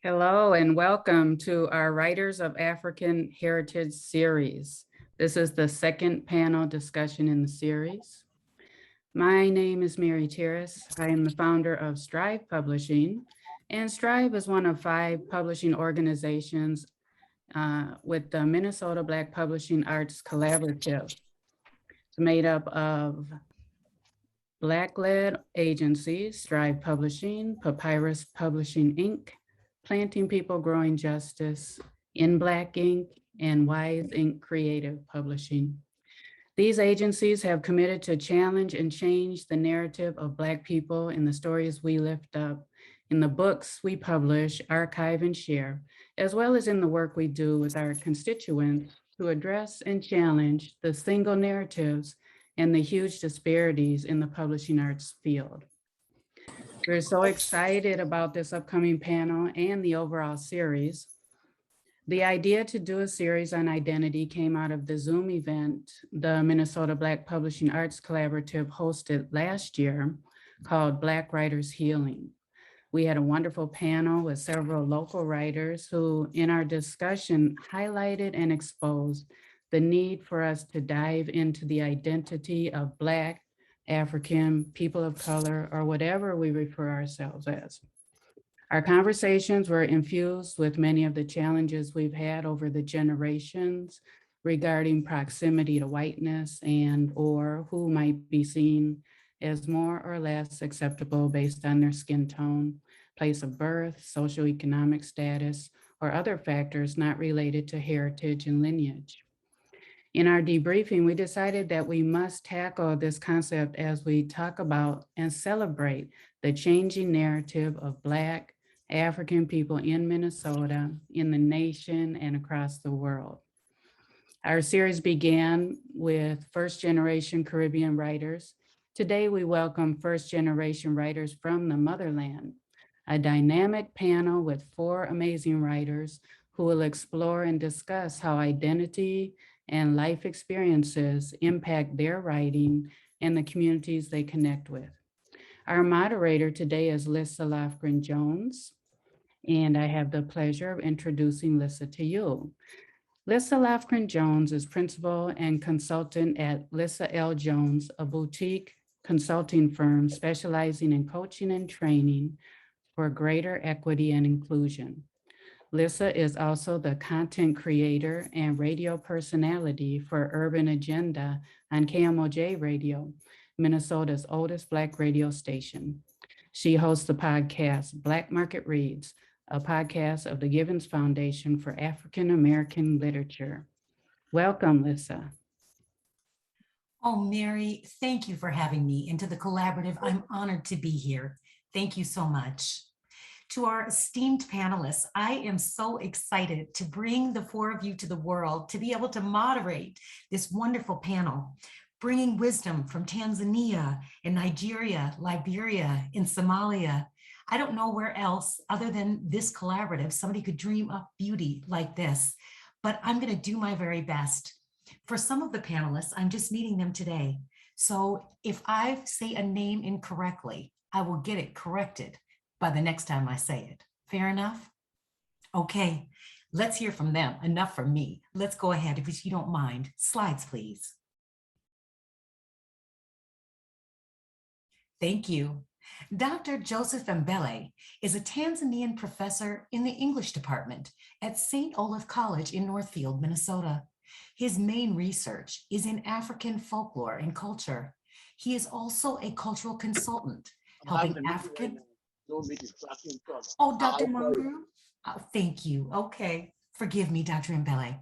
Hello and welcome to our Writers of African Heritage series. This is the second panel discussion in the series. My name is Mary Terrace. I am the founder of Strive Publishing, and Strive is one of 5 publishing organizations with the Minnesota Black Publishing Arts Collaborative. It's made up of Black-led agencies, Strive Publishing, Papyrus Publishing, Inc., Planting People, Growing Justice, In Black Ink, and Wise Ink Creative Publishing. These agencies have committed to challenge and change the narrative of Black people in the stories we lift up, in the books we publish, archive, and share, as well as in the work we do with our constituents to address and challenge the single narratives and the huge disparities in the publishing arts field. We're so excited about this upcoming panel and the overall series. The idea to do a series on identity came out of the Zoom event the Minnesota Black Publishing Arts Collaborative hosted last year called Black Writers Healing. We had a wonderful panel with several local writers who, in our discussion, highlighted and exposed the need for us to dive into the identity of Black, African, people of color, or whatever we refer ourselves as. Our conversations were infused with many of the challenges we've had over the generations regarding proximity to whiteness and or who might be seen as more or less acceptable based on their skin tone, place of birth, socioeconomic status, or other factors not related to heritage and lineage. In our debriefing, we decided that we must tackle this concept as we talk about and celebrate the changing narrative of Black, African people in Minnesota, in the nation, and across the world. Our series began with first-generation Caribbean writers. Today, we welcome first-generation writers from the Motherland, a dynamic panel with 4 amazing writers who will explore and discuss how identity and life experiences impact their writing and the communities they connect with. Our moderator today is Lissa Lofgren-Jones, and I have the pleasure of introducing Lissa to you. Lissa Lofgren-Jones is principal and consultant at Lissa L. Jones, a boutique consulting firm specializing in coaching and training for greater equity and inclusion. Lissa is also the content creator and radio personality for Urban Agenda on KMOJ Radio, Minnesota's oldest Black radio station. She hosts the podcast Black Market Reads, a podcast of the Givens Foundation for African American Literature. Welcome, Lissa. Oh, Mary, thank you for having me into the collaborative. I'm honored to be here. Thank you so much. To our esteemed panelists, I am so excited to bring the 4 of you to the world, to be able to moderate this wonderful panel, bringing wisdom from Tanzania and Nigeria, Liberia, and Somalia. I don't know where else other than this collaborative somebody could dream up beauty like this, but I'm going to do my very best. For some of the panelists, I'm just meeting them today. So if I say a name incorrectly, I will get it corrected by the next time I say it. Fair enough? Okay, let's hear from them. Enough from me. Let's go ahead, if you don't mind. Slides, please. Thank you. Dr. Joseph Mbele is a Tanzanian professor in the English department at St. Olaf College in Northfield, Minnesota. His main research is in African folklore and culture. He is also a cultural consultant, helping African... Oh, Dr. Mungu? Oh, thank you. Okay. Forgive me, Dr. Mbele.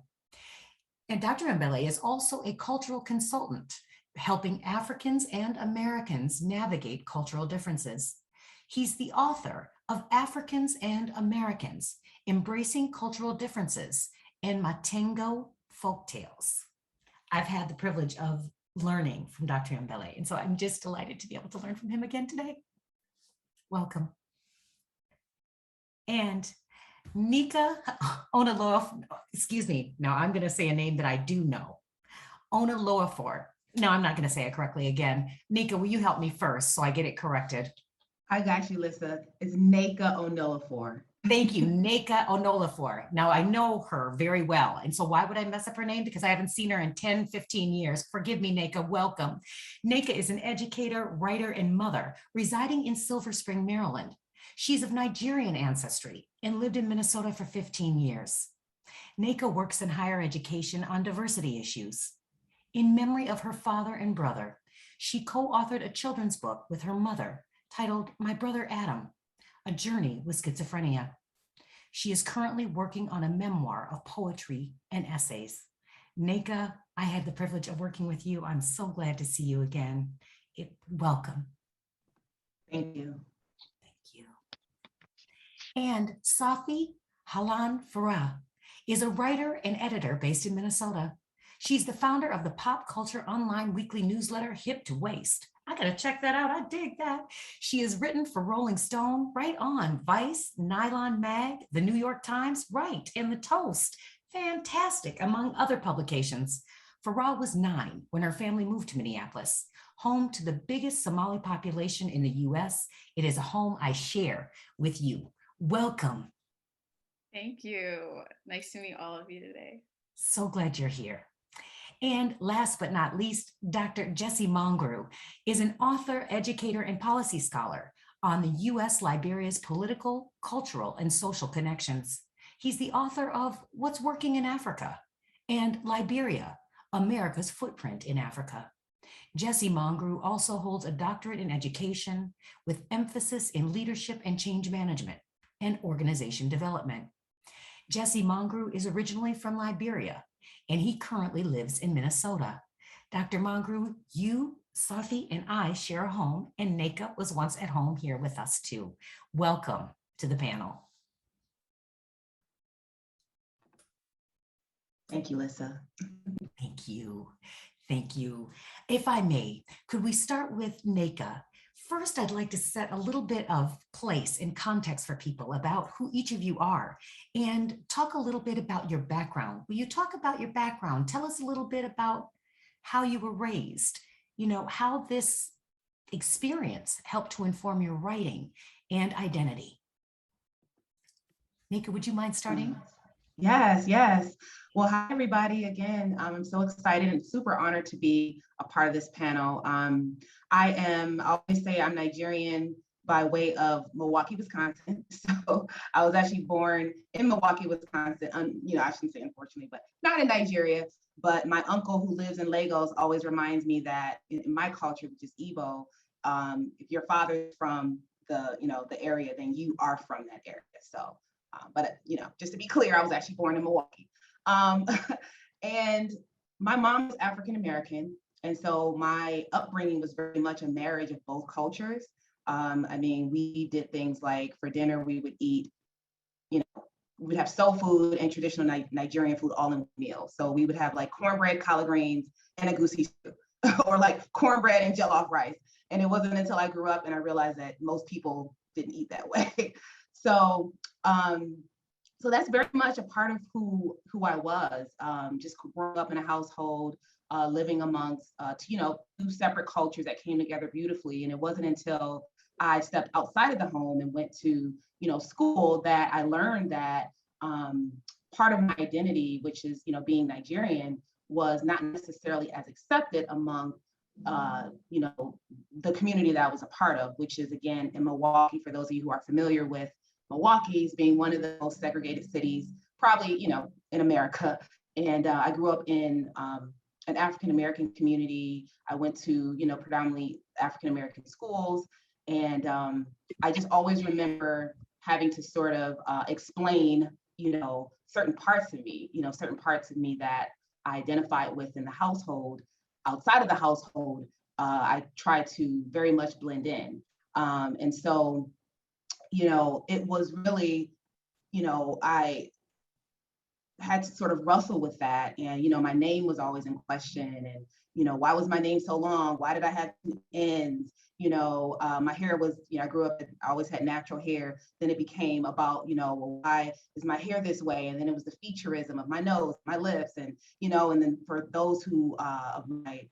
And Dr. Mbele is also a cultural consultant, helping Africans and Americans navigate cultural differences. He's the author of Africans and Americans, Embracing Cultural Differences, and Matengo, Folktales. I've had the privilege of learning from Dr. Mbele, and so I'm just delighted to be able to learn from him again today. Welcome. And Nneka Onyilofor, excuse me, now I'm going to say a name that I do know. Onyilofor. No, I'm not going to say it correctly again. Nneka, will you help me first so I get it corrected? I got you, Lissa. It's Nneka Onyilofor. Thank you, Nneka Onyilofor. Now I know her very well. And so why would I mess up her name? Because I haven't seen her in 10, 15 years. Forgive me, Nneka, welcome. Nneka is an educator, writer, and mother residing in Silver Spring, Maryland. She's of Nigerian ancestry and lived in Minnesota for 15 years. Nneka works in higher education on diversity issues. In memory of her father and brother, she co-authored a children's book with her mother titled My Brother Adam, A Journey with Schizophrenia. She is currently working on a memoir of poetry and essays. Nneka, I had the privilege of working with you. I'm so glad to see you again. Welcome. Thank you. Thank you. And Safi Halan Farah is a writer and editor based in Minnesota. She's the founder of the pop culture online weekly newsletter Hip to Waist. I gotta check that out. I dig that. She has written for Rolling Stone, Right On, Vice, Nylon Mag, The New York Times, Right, and The Toast. Fantastic, among other publications. Farah was 9 when her family moved to Minneapolis, home to the biggest Somali population in the US. It is a home I share with you. Welcome. Thank you. Nice to meet all of you today. So glad you're here. And last but not least, Dr. Jesse Mongru is an author, educator, and policy scholar on the US Liberia's political, cultural, and social connections. He's the author of What's Working in Africa and Liberia, America's Footprint in Africa. Jesse Mongru also holds a doctorate in education with emphasis in leadership and change management and organization development. Jesse Mongru is originally from Liberia, and he currently lives in Minnesota. Dr. Mongru, you, Safi, and I share a home, and Nneka was once at home here with us too. Welcome to the panel. Thank you, Lisa. Thank you. Thank you. If I may, could we start with Nneka? First, I'd like to set a little bit of place and context for people about who each of you are and talk a little bit about your background. Will you talk about your background? Tell us a little bit about how you were raised, you know, how this experience helped to inform your writing and identity. Nneka, would you mind starting? Yes, yes. Well, hi, everybody. Again, I'm so excited and super honored to be a part of this panel. I always say I'm Nigerian by way of Milwaukee, Wisconsin. So I was actually born in Milwaukee, Wisconsin. You know, I shouldn't say unfortunately, but not in Nigeria. But my uncle who lives in Lagos always reminds me that in my culture, which is Igbo, if your father's from the area, then you are from that area. So. But you know, just to be clear, I was actually born in Milwaukee. And my mom was African American. And so my upbringing was very much a marriage of both cultures. I mean, we did things like for dinner, we would eat, you know, we'd have soul food and traditional Nigerian food all in one meal. So we would have like cornbread, collard greens, and a goosey stew, or like cornbread and jollof rice. And it wasn't until I grew up and I realized that most people didn't eat that way. So that's very much a part of who I was, just growing up in a household, living amongst, two separate cultures that came together beautifully. And it wasn't until I stepped outside of the home and went to, school that I learned that part of my identity, which is, being Nigerian, was not necessarily as accepted among the community that I was a part of, which is, again, in Milwaukee. For those of you who are familiar with Milwaukee's being one of the most segregated cities, probably, in America. And I grew up in an African-American community. I went to, predominantly African-American schools. And I just always remember having to sort of explain, certain parts of me, certain parts of me that I identified with in the household. Outside of the household, I tried to very much blend in. And so, it was really, I had to sort of wrestle with that. And, my name was always in question. And, why was my name so long? Why did I have 2 ends? My hair was, I grew up, I always had natural hair. Then it became about, well, why is my hair this way? And then it was the featureism of my nose, my lips. And, and then for those who, of my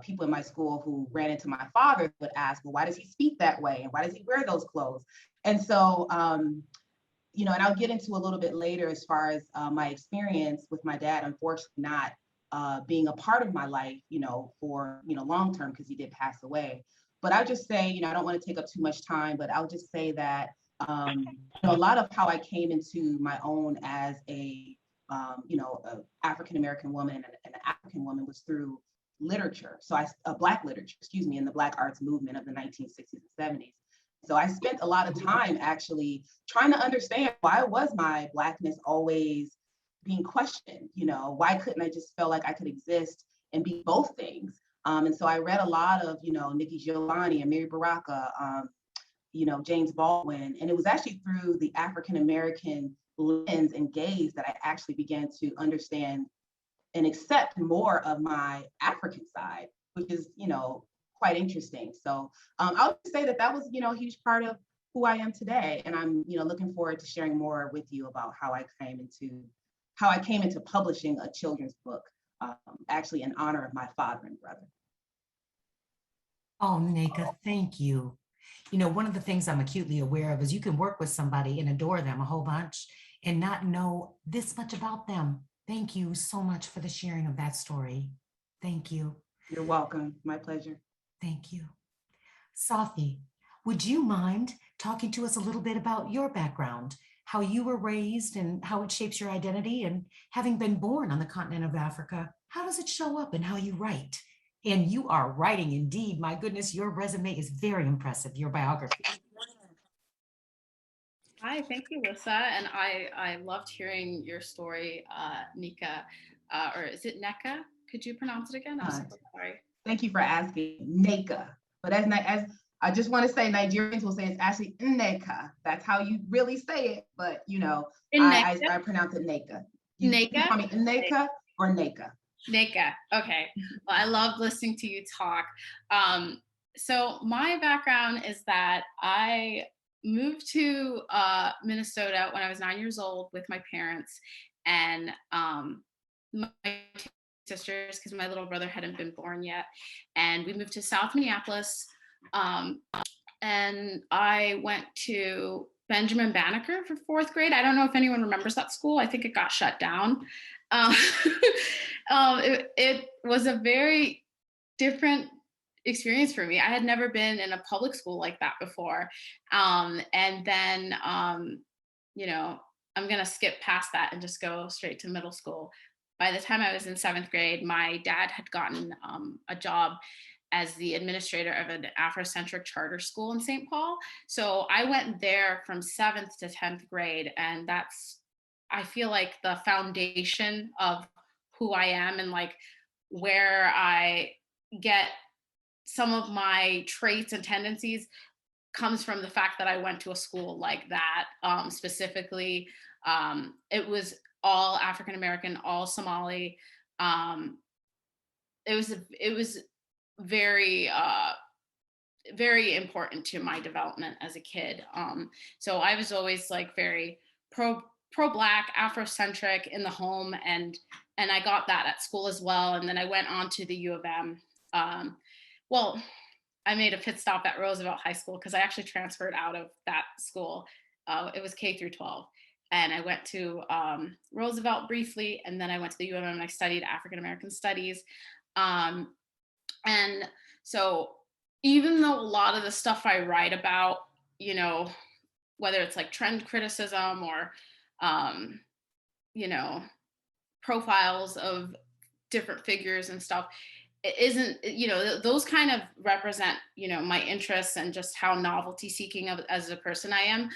people in my school who ran into my father would ask, well, why does he speak that way? And why does he wear those clothes? And so and I'll get into a little bit later as far as my experience with my dad, unfortunately not being a part of my life, for, long term, because he did pass away. But I'll just say, I don't want to take up too much time, but I'll just say that, a lot of how I came into my own as a African-American woman and an African woman was through literature. So Black literature, excuse me, in the Black arts movement of the 1960s and 70s. So I spent a lot of time actually trying to understand, why was my Blackness always being questioned? Why couldn't I just feel like I could exist and be both things? And so I read a lot of, Nikki Giovanni and Mary Baraka, James Baldwin. And it was actually through the African-American lens and gaze that I actually began to understand and accept more of my African side, which is, quite interesting. So I'll just say that was, a huge part of who I am today. And I'm, looking forward to sharing more with you about how I came into publishing a children's book, actually in honor of my father and brother. Oh, Nneka, thank you. One of the things I'm acutely aware of is you can work with somebody and adore them a whole bunch and not know this much about them. Thank you so much for the sharing of that story. Thank you. You're welcome. My pleasure. Thank you. Safi, would you mind talking to us a little bit about your background, how you were raised and how it shapes your identity, and having been born on the continent of Africa, how does it show up in how you write? And you are writing indeed. My goodness, your resume is very impressive, your biography. Hi, thank you, Lissa. And I loved hearing your story, Nneka, or is it Nneka? Could you pronounce it again? I'm so sorry. Thank you for asking. Nneka. But as I just want to say, Nigerians will say it's actually Nneka. That's how you really say it. But, I pronounce it Nneka. You call me Nneka or Nneka? Nneka. Okay. Well, I love listening to you talk. So my background is that I moved to Minnesota when I was 9 years old with my parents and my sisters, because my little brother hadn't been born yet. And we moved to South Minneapolis. And I went to Benjamin Banneker for 4th grade. I don't know if anyone remembers that school. I think it got shut down. It was a very different experience for me. I had never been in a public school like that before. And then, I'm going to skip past that and just go straight to middle school. By the time I was in 7th grade, my dad had gotten a job as the administrator of an Afrocentric charter school in St. Paul. So I went there from 7th to 10th grade. And that's, I feel like, the foundation of who I am and like where I get some of my traits and tendencies comes from the fact that I went to a school like that. Specifically, it was all African-American, all Somali. It was very, very important to my development as a kid. So I was always like very pro-Black, Afrocentric in the home, and I got that at school as well. And then I went on to the U of M. Well, I made a pit stop at Roosevelt High School because I actually transferred out of that school. It was K through 12. And I went to Roosevelt briefly, and then I went to the U of M and I studied African American studies. And so even though a lot of the stuff I write about, whether it's like trend criticism or, profiles of different figures and stuff, it isn't, those kind of represent, my interests and just how novelty seeking as a person I am,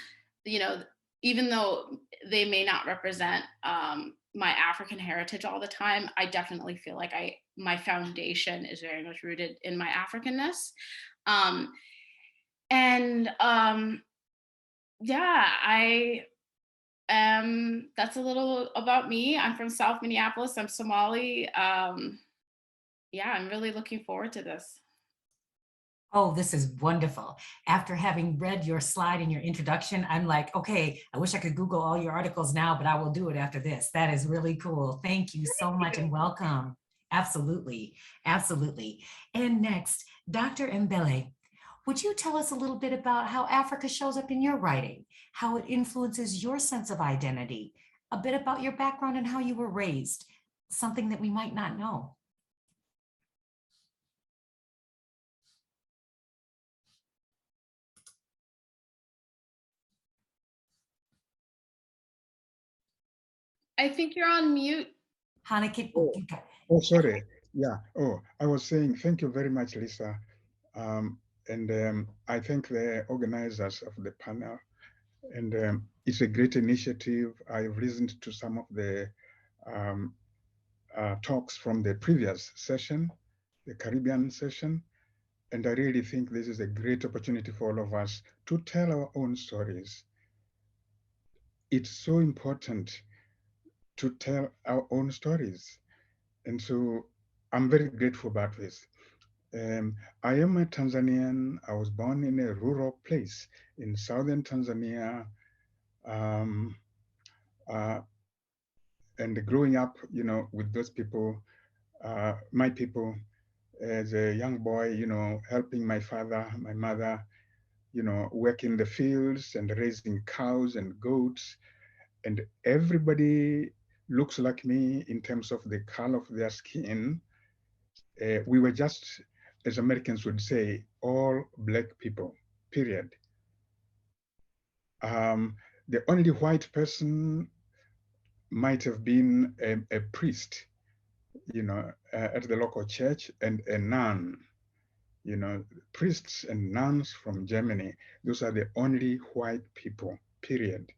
even though they may not represent my African heritage all the time, I definitely feel like my foundation is very much rooted in my Africanness. That's a little about me. I'm from South Minneapolis. I'm Somali. I'm really looking forward to this. Oh, this is wonderful. After having read your slide and your introduction, I'm like, okay, I wish I could Google all your articles now, but I will do it after this. That is really cool. Thank you so much and welcome. Absolutely. Absolutely. And next, Dr. Mbele, Would you tell us a little bit about how Africa shows up in your writing, how it influences your sense of identity, a bit about your background and how you were raised, something that we might not know? I think you're on mute. Hanneke, Oh, sorry. Yeah. Oh, I was saying thank you very much, Lisa. I thank the organizers of the panel. And it's a great initiative. I've listened to some of the talks from the previous session, the Caribbean session. And I really think this is a great opportunity for all of us to tell our own stories. It's so important to tell our own stories. And so I'm very grateful about this. I am a Tanzanian. I was born in a rural place in southern Tanzania. And growing up, you know, with those people, my people, as a young boy, you know, helping my father, my mother, you know, work in the fields and raising cows and goats. And everybody looks like me in terms of the color of their skin. We were just, as Americans would say, all Black people, period. The only white person might have been a priest, you know, at the local church, and a nun, you know, priests and nuns from Germany. Those are the only white people, period.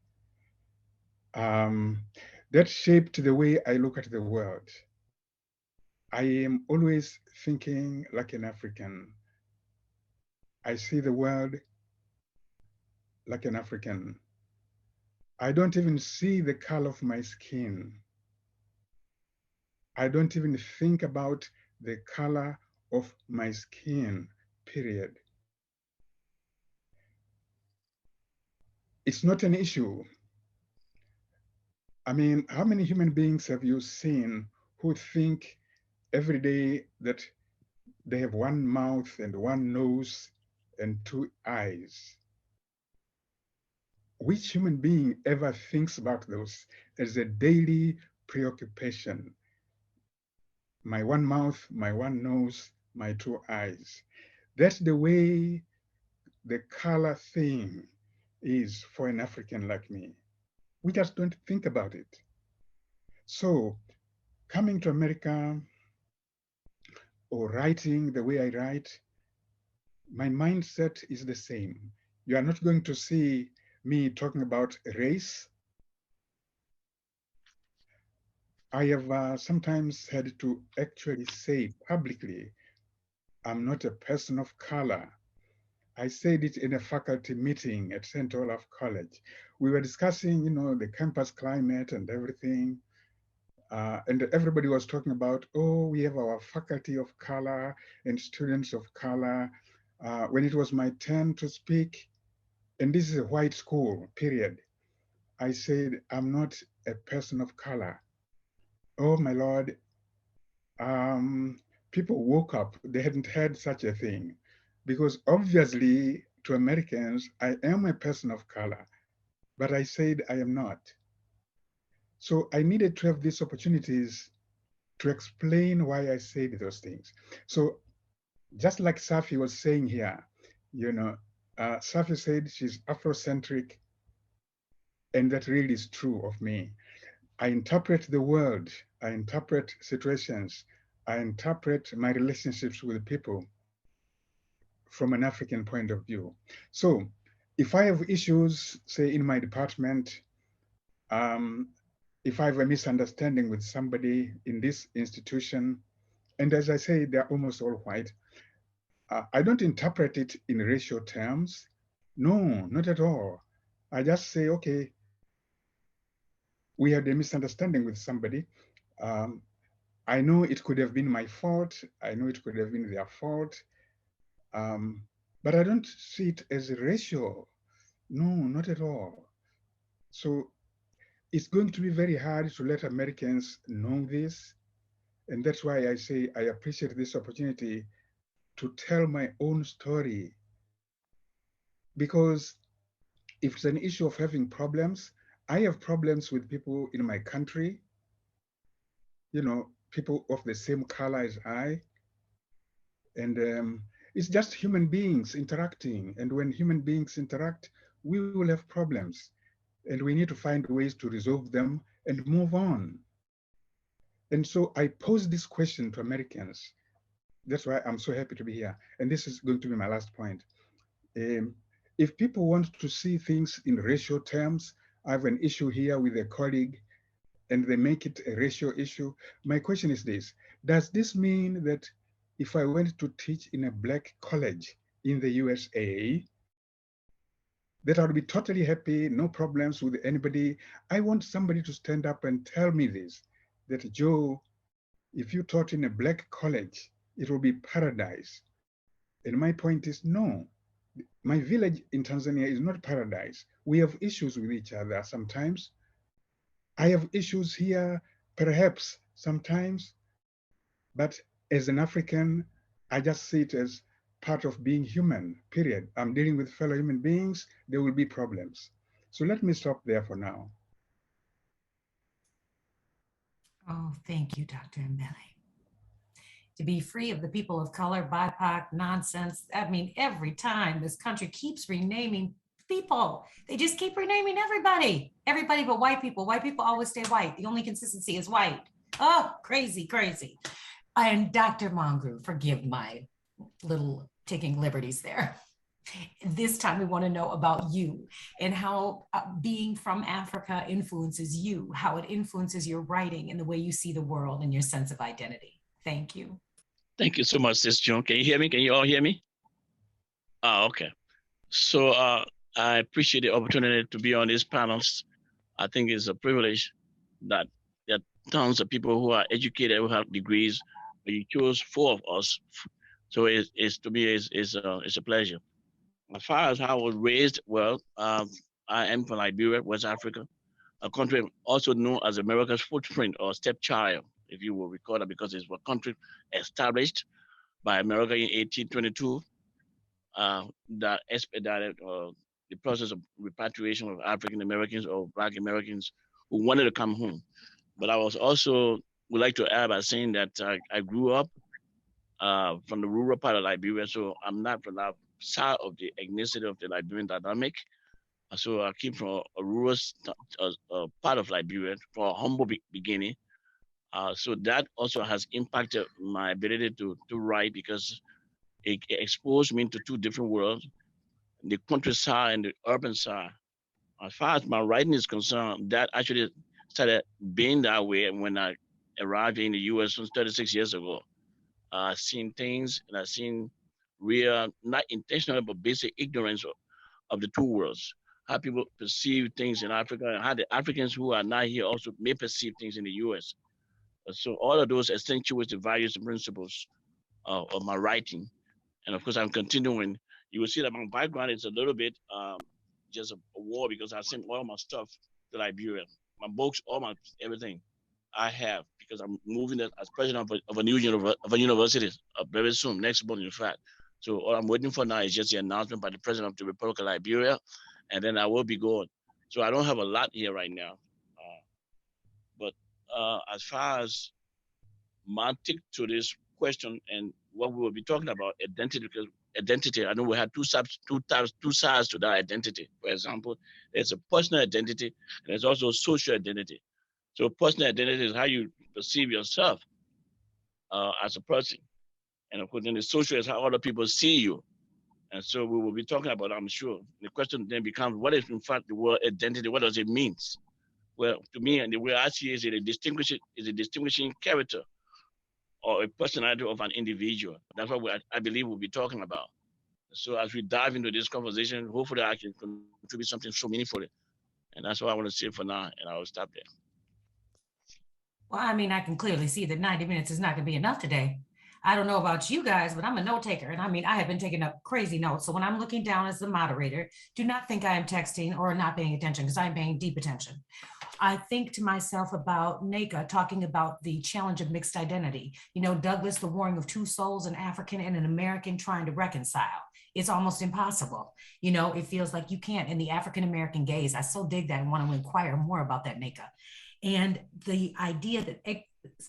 That shaped the way I look at the world. I am always thinking like an African. I see the world like an African. I don't even see the color of my skin. I don't even think about the color of my skin, period. It's not an issue. I mean, how many human beings have you seen who think every day that they have one mouth and one nose and two eyes? Which human being ever thinks about those as a daily preoccupation? My one mouth, my one nose, my two eyes. That's the way the color thing is for an African like me. We just don't think about it. So coming to America or writing the way I write, my mindset is the same. You are not going to see me talking about race. I have sometimes had to actually say publicly, I'm not a person of color. I said it in a faculty meeting at St. Olaf College. We were discussing, you know, the campus climate and everything. And everybody was talking about, oh, we have our faculty of color and students of color. When it was my turn to speak, and this is a white school, period, I said, I'm not a person of color. Oh, my Lord. People woke up, they hadn't heard such a thing. Because obviously, to Americans, I am a person of color, but I said I am not. So I needed to have these opportunities to explain why I said those things. So just like Safi was saying here, you know, Safi said she's Afrocentric, and that really is true of me. I interpret the world, I interpret situations, I interpret my relationships with people from an African point of view. So if I have issues, say in my department, if I have a misunderstanding with somebody in this institution, and as I say, they're almost all white, I don't interpret it in racial terms. No, not at all. I just say, okay, we had a misunderstanding with somebody. I know it could have been my fault. I know it could have been their fault. But I don't see it as racial. No, not at all. So it's going to be very hard to let Americans know this. And that's why I say I appreciate this opportunity to tell my own story because if it's an issue of having problems, I have problems with people in my country, people of the same color as I. And it's just human beings interacting. And when human beings interact, we will have problems. And we need to find ways to resolve them and move on. And so I pose this question to Americans. That's why I'm so happy to be here. And this is going to be my last point. If people want to see things in racial terms, I have an issue here with a colleague and they make it a racial issue. My question is this: does this mean that if I went to teach in a Black college in the USA, that I would be totally happy, no problems with anybody? I want somebody to stand up and tell me this, that Joe, if you taught in a Black college, it will be paradise. And my point is no. My village in Tanzania is not paradise. We have issues with each other sometimes. I have issues here, perhaps sometimes, but as an African, I just see it as part of being human, period. I'm dealing with fellow human beings, there will be problems. So let me stop there for now. Oh, thank you, Dr. Mbele. To be free of the people of color, BIPOC nonsense. I mean, every time this country keeps renaming people, they just keep renaming everybody. Everybody but white people. White people always stay white. The only consistency is white. Oh, crazy, crazy. And Dr. Mangru, forgive my little taking liberties there. This time we want to know about you and how being from Africa influences you, how it influences your writing and the way you see the world and your sense of identity. Thank you. Thank you so much, Sis June. Can you hear me? Can you all hear me? Okay. So I appreciate the opportunity to be on these panels. I think it's a privilege that there are tons of people who are educated, who have degrees, but you chose 4 of us. So it's to me, it's a pleasure. As far as how I was raised, well, I am from Liberia, West Africa, a country also known as America's footprint or stepchild, if you will recall that, because it's a country established by America in 1822 that expedited the process of repatriation of African Americans or Black Americans who wanted to come home. But I was also would like to add by saying that I grew up from the rural part of Liberia, so I'm not from that side of the ethnicity of the Liberian dynamic. So I came from a rural part of Liberia, from a humble beginning. So that also has impacted my ability to write, because it exposed me to 2 different worlds, the countryside and the urban side. As far as my writing is concerned, that actually started being that way when I arrived in the US 36 years ago. I've seen things and I've seen real, not intentional, but basic ignorance of the 2 worlds. How people perceive things in Africa and how the Africans who are not here also may perceive things in the US. So all of those accentuate the values and principles of my writing. And of course, I'm continuing. You will see that my background is a little bit just a war, because I sent all my stuff to Liberia, my books, all my everything I have, because I'm moving as president of a new university very soon, next month, in fact. So all I'm waiting for now is just the announcement by the president of the Republic of Liberia, and then I will be going. So I don't have a lot here right now. But as far as my take to this question and what we will be talking about, identity, because identity, I know we have two sides to that identity. For example, there's a personal identity and there's also social identity. So personal identity is how you perceive yourself as a person. And of course, then the social is how other people see you. And so we will be talking about, I'm sure. The question then becomes, what is in fact the word identity? What does it mean? Well, to me, and the way I see it, is a distinguishing character or a personality of an individual. That's what I believe we'll be talking about. So as we dive into this conversation, hopefully I can contribute something so meaningful. And that's what I want to say for now, and I will stop there. Well, I mean, I can clearly see that 90 minutes is not going to be enough today. I don't know about you guys, but I'm a note taker. And I mean, I have been taking up crazy notes. So when I'm looking down as the moderator, do not think I am texting or not paying attention, because I'm paying deep attention. I think to myself about Nneka talking about the challenge of mixed identity. You know, Douglas, the warring of two souls, an African and an American trying to reconcile. It's almost impossible. You know, it feels like you can't. In the African American gaze, I so dig that and want to inquire more about that, Nneka. And the idea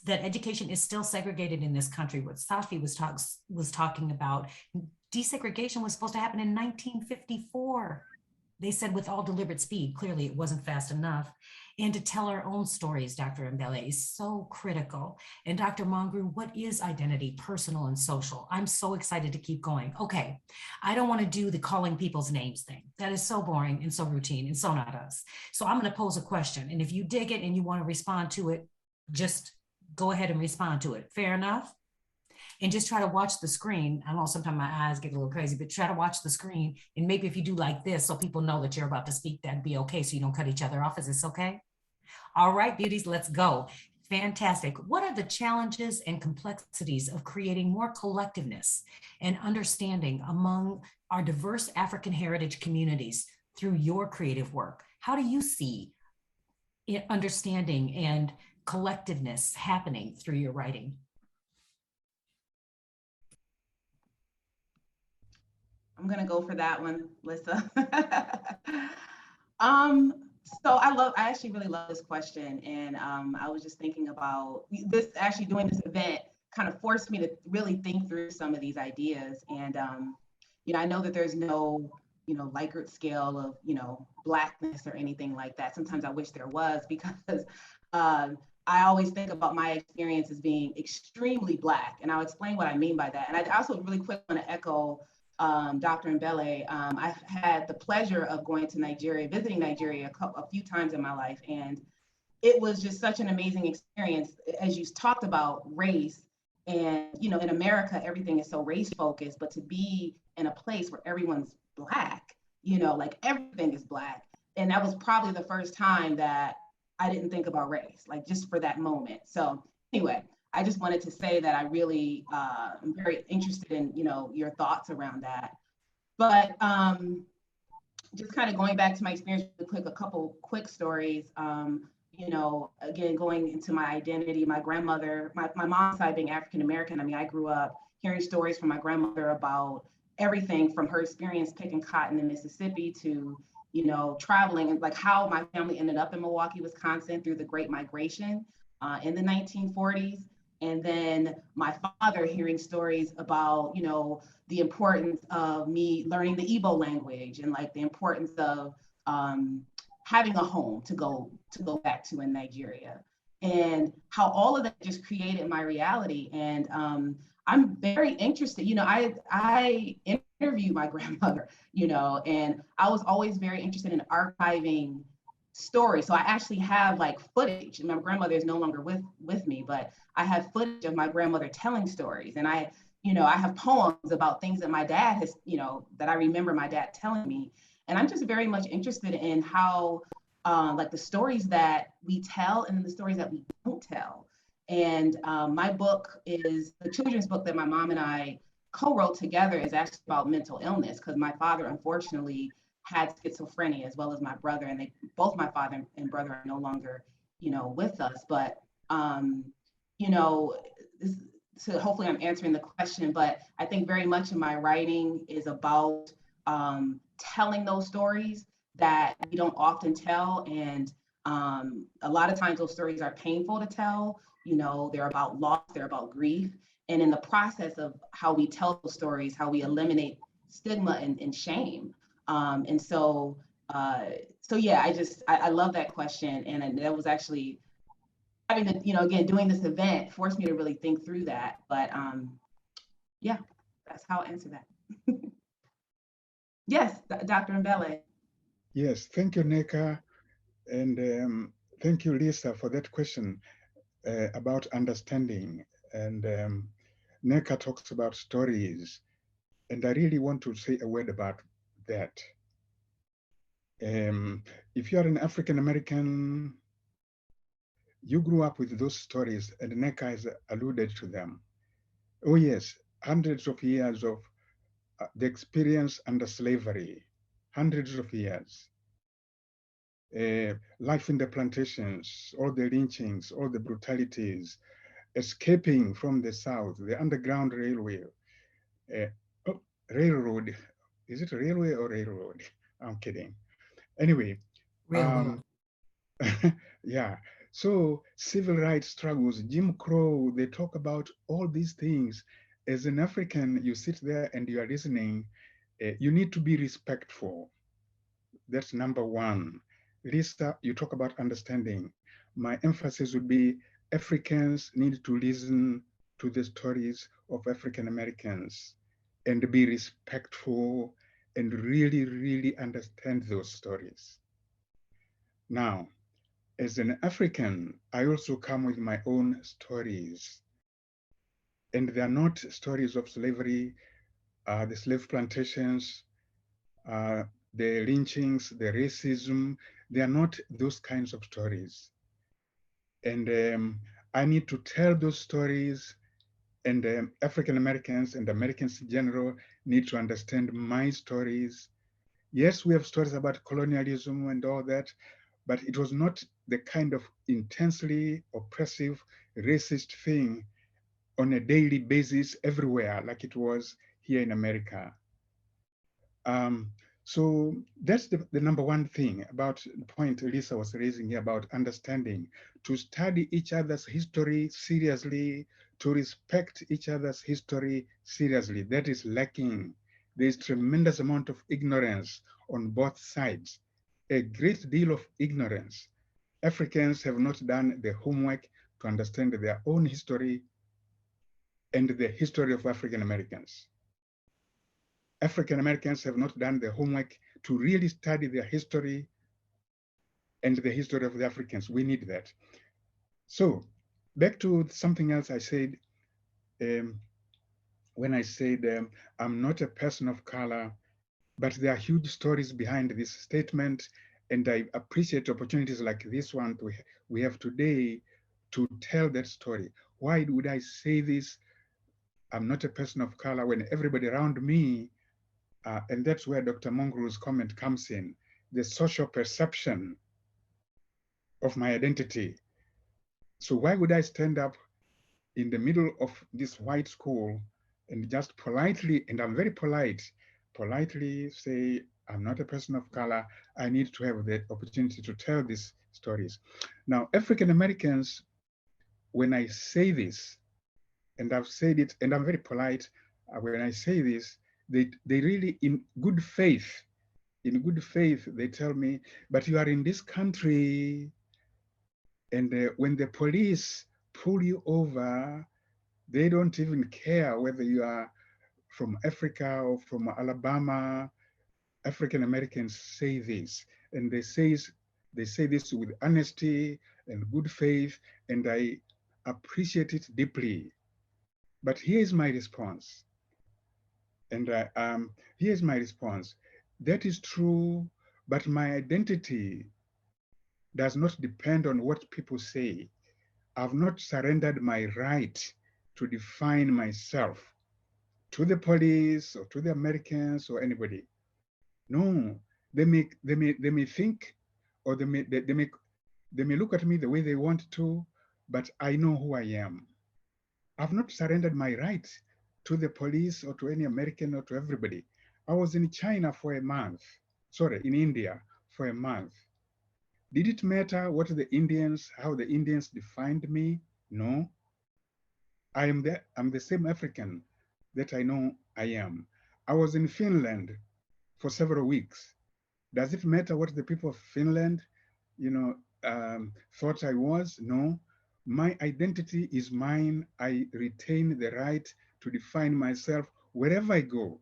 that education is still segregated in this country, what Safi was talking about, desegregation was supposed to happen in 1954. They said with all deliberate speed. Clearly it wasn't fast enough. And to tell our own stories, Dr. Mbele, is so critical. And Dr. Mangru, what is identity, personal and social? I'm so excited to keep going. Okay, I don't want to do the calling people's names thing. That is so boring and so routine and so not us. So I'm going to pose a question. And if you dig it and you want to respond to it, just go ahead and respond to it. Fair enough? And just try to watch the screen. I know sometimes my eyes get a little crazy, but try to watch the screen. And maybe if you do like this, so people know that you're about to speak, that'd be okay. So you don't cut each other off. Is this okay? All right, beauties, let's go. Fantastic. What are the challenges and complexities of creating more collectiveness and understanding among our diverse African heritage communities through your creative work? How do you see understanding and collectiveness happening through your writing? I'm gonna go for that one, Lissa. So I actually really love this question. And I was just thinking about this, actually doing this event kind of forced me to really think through some of these ideas. And, I know that there's no, Likert scale of, Blackness or anything like that. Sometimes I wish there was, because I always think about my experience as being extremely Black. And I'll explain what I mean by that. And I also really quick want to echo Dr. Mbele. I've had the pleasure of going to Nigeria, visiting Nigeria a few times in my life. And it was just such an amazing experience. As you talked about race, and, in America, everything is so race focused, but to be in a place where everyone's Black, like everything is Black. And that was probably the first time that I didn't think about race, like just for that moment. So anyway, I just wanted to say that I really am very interested in, your thoughts around that. But just kind of going back to my experience really quick, a couple quick stories. Again, going into my identity, my grandmother, my mom's side being African-American. I mean, I grew up hearing stories from my grandmother about everything from her experience picking cotton in Mississippi to, traveling, and like how my family ended up in Milwaukee, Wisconsin through the Great Migration in the 1940s. And then my father hearing stories about, the importance of me learning the Igbo language and like the importance of having a home to go back to in Nigeria, and how all of that just created my reality. And I'm very interested, I interviewed my grandmother, and I was always very interested in archiving stories. So I actually have like footage, and my grandmother is no longer with me, but I have footage of my grandmother telling stories. And I have poems about things that my dad has, that I remember my dad telling me. And I'm just very much interested in how, like the stories that we tell and the stories that we don't tell. And my book is the children's book that my mom and I co-wrote together, is actually about mental illness, because my father, unfortunately, had schizophrenia, as well as my brother, and both my father and brother are no longer, with us. But, so hopefully I'm answering the question, but I think very much in my writing is about telling those stories that we don't often tell. And a lot of times those stories are painful to tell, they're about loss, they're about grief. And in the process of how we tell those stories, how we eliminate stigma and shame. And so yeah, I love that question. And that was actually having to, again, doing this event forced me to really think through that. But yeah, that's how I'll answer that. Yes, Dr. Mbele. Yes, thank you, Nneka. And thank you, Lisa, for that question about understanding. And Nneka talks about stories. And I really want to say a word about that. If you are an African-American, you grew up with those stories, and Nneka has alluded to them. Oh yes, hundreds of years of the experience under slavery, hundreds of years. Life in the plantations, all the lynchings, all the brutalities, escaping from the South, the Underground Railway, uh, oh, railroad. Is it railway or railroad? I'm kidding. Anyway, Railroad. um, yeah. So civil rights struggles, Jim Crow, they talk about all these things. As an African, you sit there and you are listening. You need to be respectful. That's number one. Lisa, you talk about understanding. My emphasis would be Africans need to listen to the stories of African Americans and be respectful and really, really understand those stories. Now, as an African, I also come with my own stories. And they are not stories of slavery, the slave plantations, uh, the lynchings, the racism. They are not those kinds of stories. And I need to tell those stories, and African Americans and Americans in general need to understand my stories. Yes, we have stories about colonialism and all that, but it was not the kind of intensely oppressive, racist thing on a daily basis everywhere like it was here in America. Um, so that's the number one thing about the point Lisa was raising here about understanding, to study each other's history seriously, to respect each other's history seriously. That is lacking. There's tremendous amount of ignorance on both sides, a great deal of ignorance. Africans have not done the homework to understand their own history and the history of African Americans. African Americans have not done the homework to really study their history and the history of the Africans. We need that. So back to something else I said, when I said I'm not a person of color, but there are huge stories behind this statement. And I appreciate opportunities like this one we have today to tell that story. Why would I say this? I'm not a person of color when everybody around me, and that's where Dr. Mongro's comment comes in, the social perception of my identity. So why would I stand up in the middle of this white school and just politely, and I'm very polite, politely say, I'm not a person of color. I need to have the opportunity to tell these stories. Now, African Americans, when I say this, and I've said it, and I'm very polite, when I say this, they really, in good faith, they tell me, but you are in this country, and when the police pull you over, they don't even care whether you are from Africa or from Alabama. African Americans say this, and they say this with honesty and good faith, and I appreciate it deeply. But here's my response, and here's my response. That is true, but my identity does not depend on what people say. I've not surrendered my right to define myself to the police or to the Americans or anybody. No, they may think, or they may look at me the way they want to, but I know who I am. I've not surrendered my right to the police or to any American or to everybody. I was in China for a month, sorry, in India for a month. Did it matter how the Indians defined me? No. I'm the same African that I know I am. I was in Finland for several weeks. Does it matter what the people of Finland, thought I was? No. My identity is mine. I retain the right to define myself wherever I go.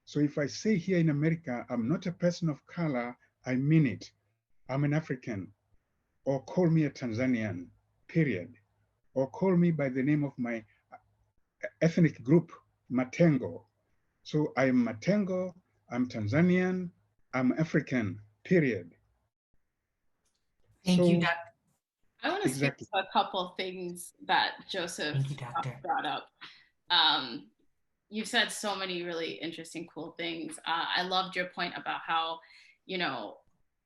So if I say here in America, I'm not a person of color, I mean it. I'm an African, or call me a Tanzanian, period. Or call me by the name of my ethnic group, Matengo. So I'm Matengo, I'm Tanzanian, I'm African, period. Thank you, So Dr. I want to speak exactly. to a couple things that Joseph Thank you, Doctor. brought up. You've said so many really interesting, cool things. I loved your point about how, you know,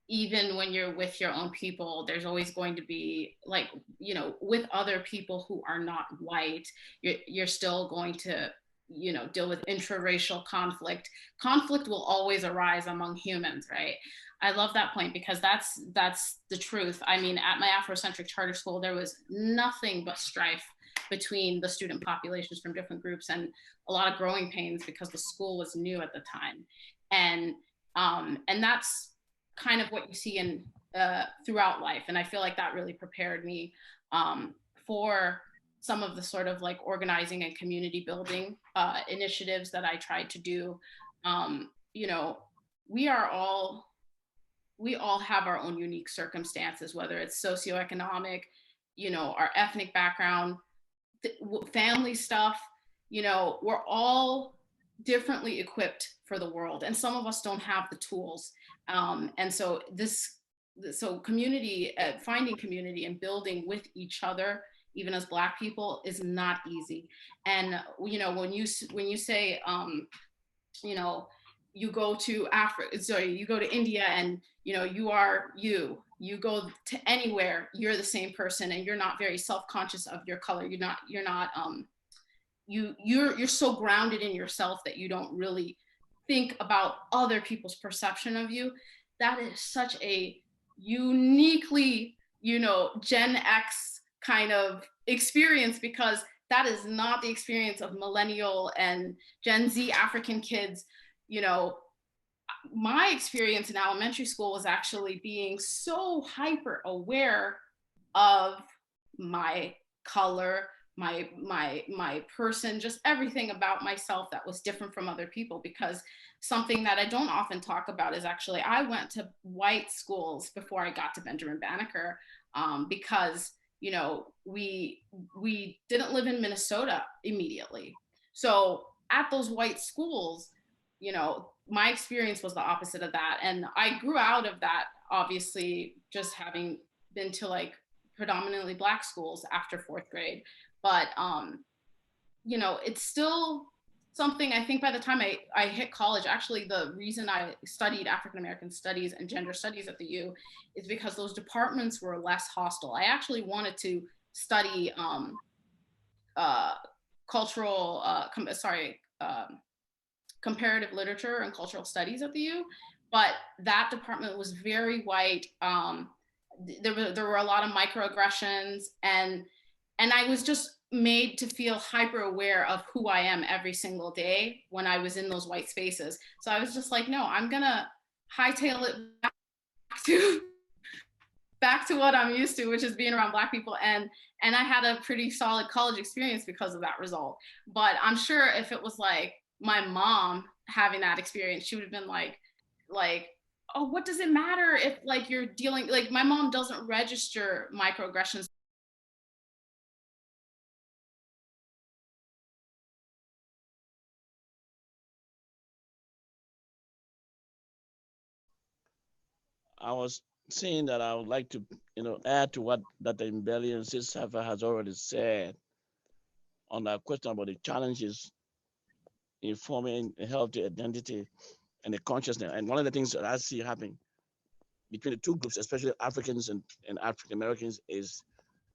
even when you're with your own people, there's always going to be like, you know, with other people who are not white, you're still going to, you know, deal with intraracial conflict. Conflict will always arise among humans, right? I love that point because that's the truth. I mean, at my Afrocentric charter school, there was nothing but strife between the student populations from different groups and a lot of growing pains because the school was new at the time. And that's kind of what you see in throughout life. And I feel like that really prepared me for some of the sort of like organizing and community building initiatives that I tried to do. You know, we all have our own unique circumstances, whether it's socioeconomic, you know, our ethnic background, family stuff, you know, we're all differently equipped for the world. And some of us don't have the tools. And so community, finding community and building with each other, even as Black people, is not easy. And, you know, when you say, you know, you go to you go to India and, you know, you go to anywhere, you're the same person and you're not very self-conscious of your color. You're so grounded in yourself that you don't really think about other people's perception of you. That is such a uniquely, you know, Gen X kind of experience, because that is not the experience of millennial and Gen Z African kids. You know, my experience in elementary school was actually being so hyper aware of my color, my person, just everything about myself that was different from other people. Because something that I don't often talk about is actually I went to white schools before I got to Benjamin Banneker, because, you know, we didn't live in Minnesota immediately. So at those white schools, you know, my experience was the opposite of that. And I grew out of that, obviously, just having been to like predominantly Black schools after 4th grade. But, you know, it's still something. I think by the time I hit college, actually, the reason I studied African-American studies and gender studies at the U is because those departments were less hostile. I actually wanted to study comparative literature and cultural studies at the U, but that department was very white. There were a lot of microaggressions, and I was just made to feel hyper aware of who I am every single day when I was in those white spaces. So I was just like, no, I'm gonna hightail it back to what I'm used to, which is being around Black people. And I had a pretty solid college experience because of that result. But I'm sure if it was like my mom having that experience, she would have been like, oh, what does it matter if like you're dealing, like my mom doesn't register microaggressions. I was saying that I would like to, you know, add to what Dr. Mbele and Sis Safa has already said on that question about the challenges in forming a healthy identity and the consciousness. And one of the things that I see happening between the two groups, especially Africans and African Americans, is,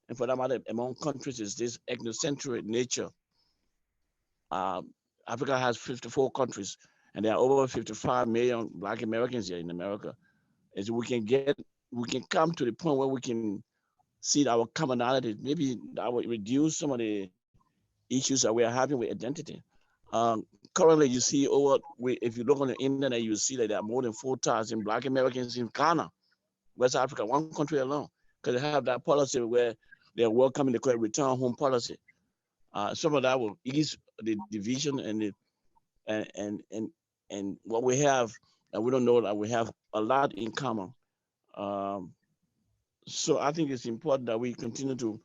and for that matter, among countries, is this ethnocentric nature. Africa has 54 countries, and there are over 55 million Black Americans here in America. As we can come to the point where we can see our commonalities. Maybe that will reduce some of the issues that we are having with identity. Currently, you see if you look on the internet, you see that there are more than 4,000 Black Americans in Ghana, West Africa, one country alone, because they have that policy where they're welcoming the return home policy. Some of that will ease the division and what we have, and we don't know that we have a lot in common. So I think it's important that we continue to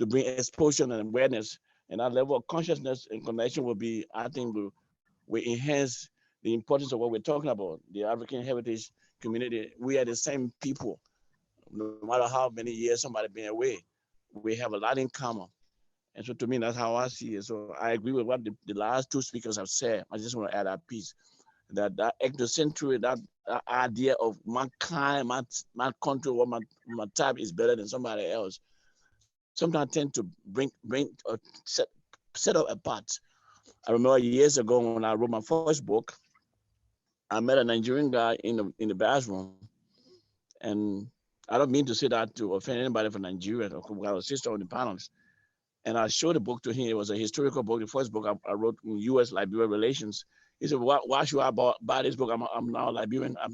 bring exposure and awareness, and that level of consciousness and connection will be, I think, will enhance the importance of what we're talking about, the African heritage community. We are the same people, no matter how many years somebody been away. We have a lot in common. And so to me, that's how I see it. So I agree with what the last two speakers have said. I just want to add that piece, that ethnocentric, that idea of mankind, my country, or my tribe is better than somebody else, sometimes tend to bring set up apart. I remember years ago when I wrote my first book, I met a Nigerian guy in the bathroom, and I don't mean to say that to offend anybody from Nigeria or who got a sister on the panels. And I showed the book to him. It was a historical book, the first book I wrote in U.S.-Liberian relations. He said, "Why should I buy this book? I'm not a Liberian. I'm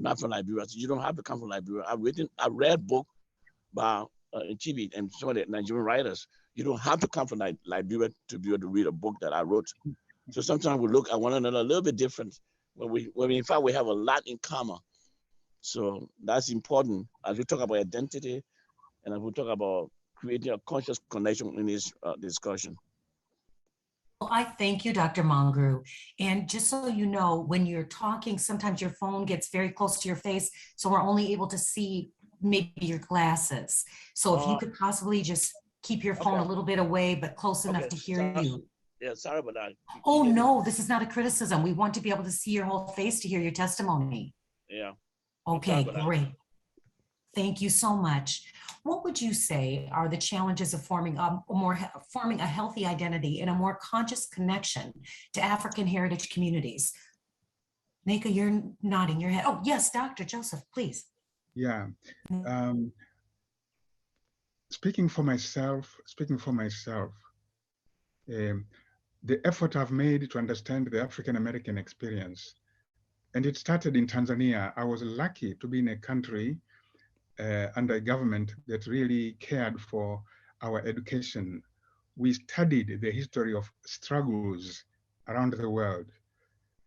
not from Liberia." I said, "You don't have to come from Liberia. I read book by Chibi and some of the Nigerian writers. You don't have to come from Liberia to be able to read a book that I wrote." So sometimes we look at one another a little bit different, when in fact we have a lot in common. So that's important as we talk about identity and as we talk about creating a conscious connection in this discussion. Well, I thank you, Dr. Mangru. And just so you know, when you're talking, sometimes your phone gets very close to your face, so we're only able to see maybe your glasses. So if you could possibly just keep your phone a little bit away, but close enough to hear you. Yeah, sorry about that. Oh, no, this is not a criticism. We want to be able to see your whole face to hear your testimony. Yeah. Okay, great. Thank you so much. What would you say are the challenges of forming a healthy identity and a more conscious connection to African heritage communities? Nneka, you're nodding your head. Oh, yes, Dr. Joseph, please. Yeah. Speaking for myself, the effort I've made to understand the African-American experience, and it started in Tanzania. I was lucky to be in a country under a government that really cared for our education. We studied the history of struggles around the world.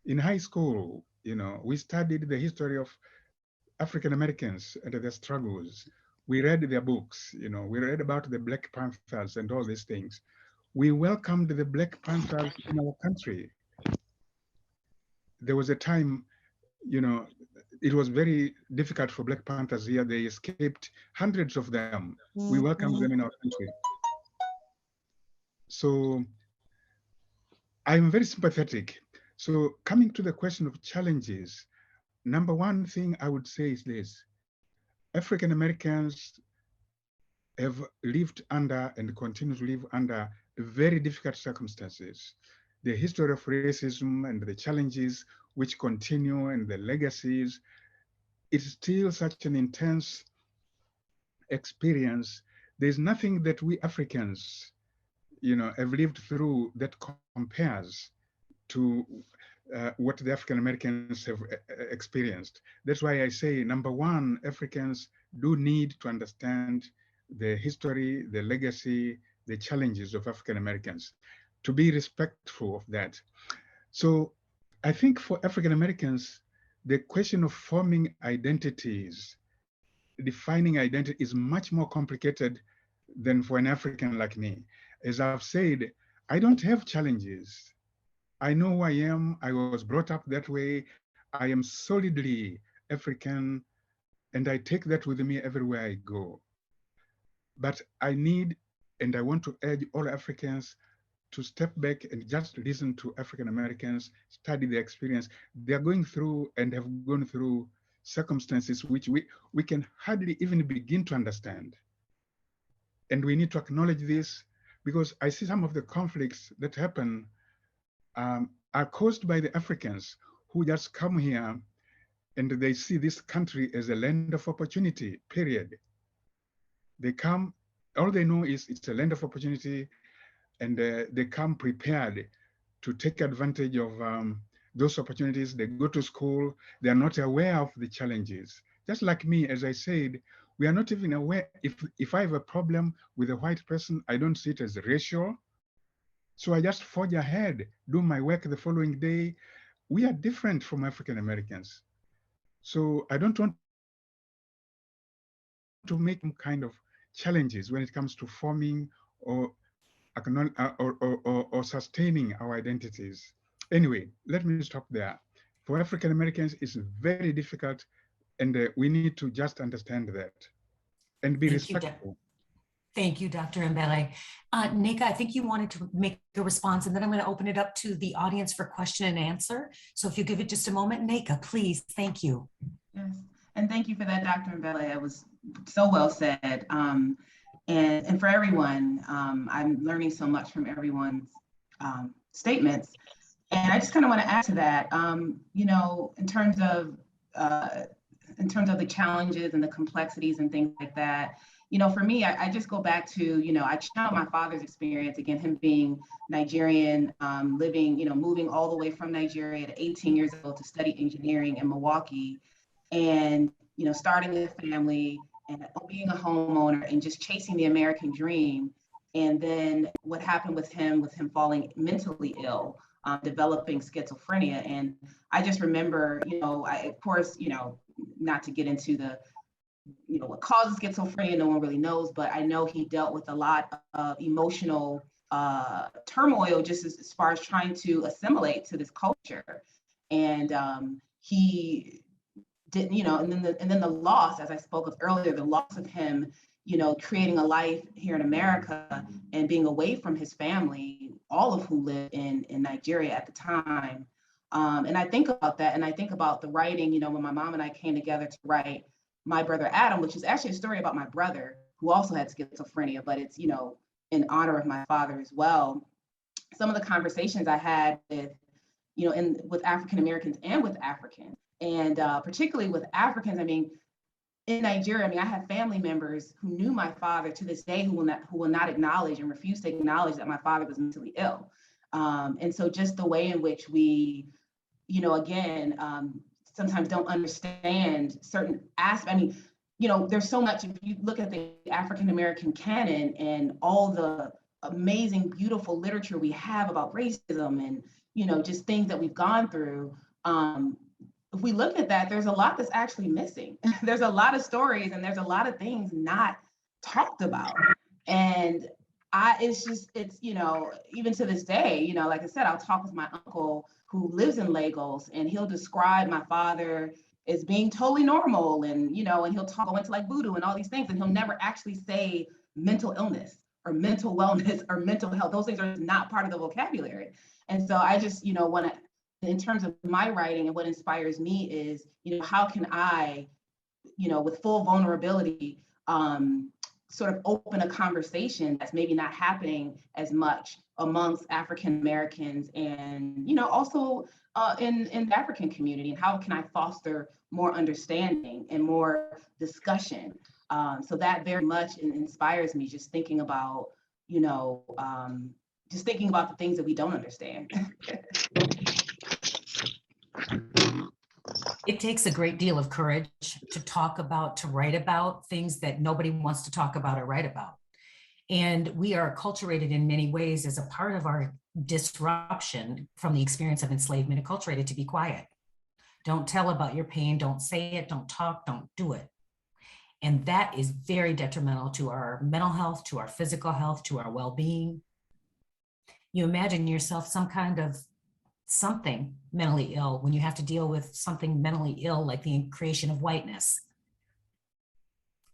In high school, we studied the history of African Americans and their struggles. We read their books, we read about the Black Panthers and all these things. We welcomed the Black Panthers in our country. There was a time, it was very difficult for Black Panthers here. They escaped, hundreds of them. We welcomed them in our country. So I'm very sympathetic. So coming to the question of challenges, number one thing I would say is this: African Americans have lived under and continue to live under very difficult circumstances. The history of racism and the challenges which continue and the legacies, it's still such an intense experience. There's nothing that we Africans, have lived through that compares to what the African Americans have experienced. That's why I say, number one, Africans do need to understand the history, the legacy, the challenges of African Americans, to be respectful of that. So I think for African Americans, the question of forming identities, defining identity, is much more complicated than for an African like me. As I've said, I don't have challenges. I know who I am. I was brought up that way. I am solidly African, and I take that with me everywhere I go. But I need, and I want to urge all Africans to step back and just listen to African Americans, study their experience. They're going through and have gone through circumstances which we can hardly even begin to understand. And we need to acknowledge this, because I see some of the conflicts that happen are caused by the Africans who just come here and they see this country as a land of opportunity, period. They come, all they know is it's a land of opportunity, and they come prepared to take advantage of those opportunities. They go to school, they're not aware of the challenges. Just like me, as I said, we are not even aware. If I have a problem with a white person, I don't see it as racial. So I just forge ahead, do my work the following day. We are different from African Americans. So I don't want to make some kind of challenges when it comes to forming or sustaining our identities. Anyway, let me stop there. For African Americans, it's very difficult, and we need to just understand that and be respectful. Thank you, Dr. Mbele. Nneka, I think you wanted to make a response, and then I'm going to open it up to the audience for question and answer. So if you give it just a moment, Nneka, please. Thank you. Yes, and thank you for that, Dr. Mbele. It was so well said. And for everyone, I'm learning so much from everyone's statements. And I just kind of want to add to that, you know, in terms of the challenges and the complexities and things like that, you know, for me, I just go back to, you know, I channel my father's experience, again, him being Nigerian, living, you know, moving all the way from Nigeria at 18 years old to study engineering in Milwaukee, and, you know, starting a family and being a homeowner and just chasing the American dream. And then what happened with him falling mentally ill, developing schizophrenia. And I just remember, you know, of course, you know, not to get into the, you know, what causes schizophrenia, no one really knows, but I know he dealt with a lot of emotional turmoil just as far as trying to assimilate to this culture. And he didn't, you know, and then the loss, as I spoke of earlier, the loss of him, you know, creating a life here in America and being away from his family, all of who lived in Nigeria at the time. And I think about that, and I think about the writing, you know, when my mom and I came together to write My Brother Adam, which is actually a story about my brother who also had schizophrenia, but it's, you know, in honor of my father as well. Some of the conversations I had with, you know, with African Americans and with Africans, and particularly with Africans, I mean, in Nigeria, I mean, I have family members who knew my father to this day who will not acknowledge and refuse to acknowledge that my father was mentally ill. And so just the way in which we, you know, again, sometimes don't understand certain aspects. I mean, you know, there's so much, if you look at the African-American canon and all the amazing, beautiful literature we have about racism and, you know, just things that we've gone through, if we look at that, there's a lot that's actually missing. There's a lot of stories and there's a lot of things not talked about. And it's, you know, even to this day, you know, like I said, I'll talk with my uncle who lives in Lagos, and he'll describe my father as being totally normal. And, you know, and he'll go into like voodoo and all these things, and he'll never actually say mental illness or mental wellness or mental health. Those things are not part of the vocabulary. And so I just, you know, want to, in terms of my writing and what inspires me is, you know, how can I, you know, with full vulnerability, sort of open a conversation that's maybe not happening as much amongst African Americans and, you know, also in the African community, and how can I foster more understanding and more discussion? So that very much inspires me, just thinking about, you know, just thinking about the things that we don't understand. It takes a great deal of courage to talk about, to write about things that nobody wants to talk about or write about. And we are acculturated in many ways as a part of our disruption from the experience of enslavement, acculturated to be quiet. Don't tell about your pain, don't say it, don't talk, don't do it. And that is very detrimental to our mental health, to our physical health, to our well-being. You imagine yourself some kind of something mentally ill when you have to deal with something mentally ill like the creation of whiteness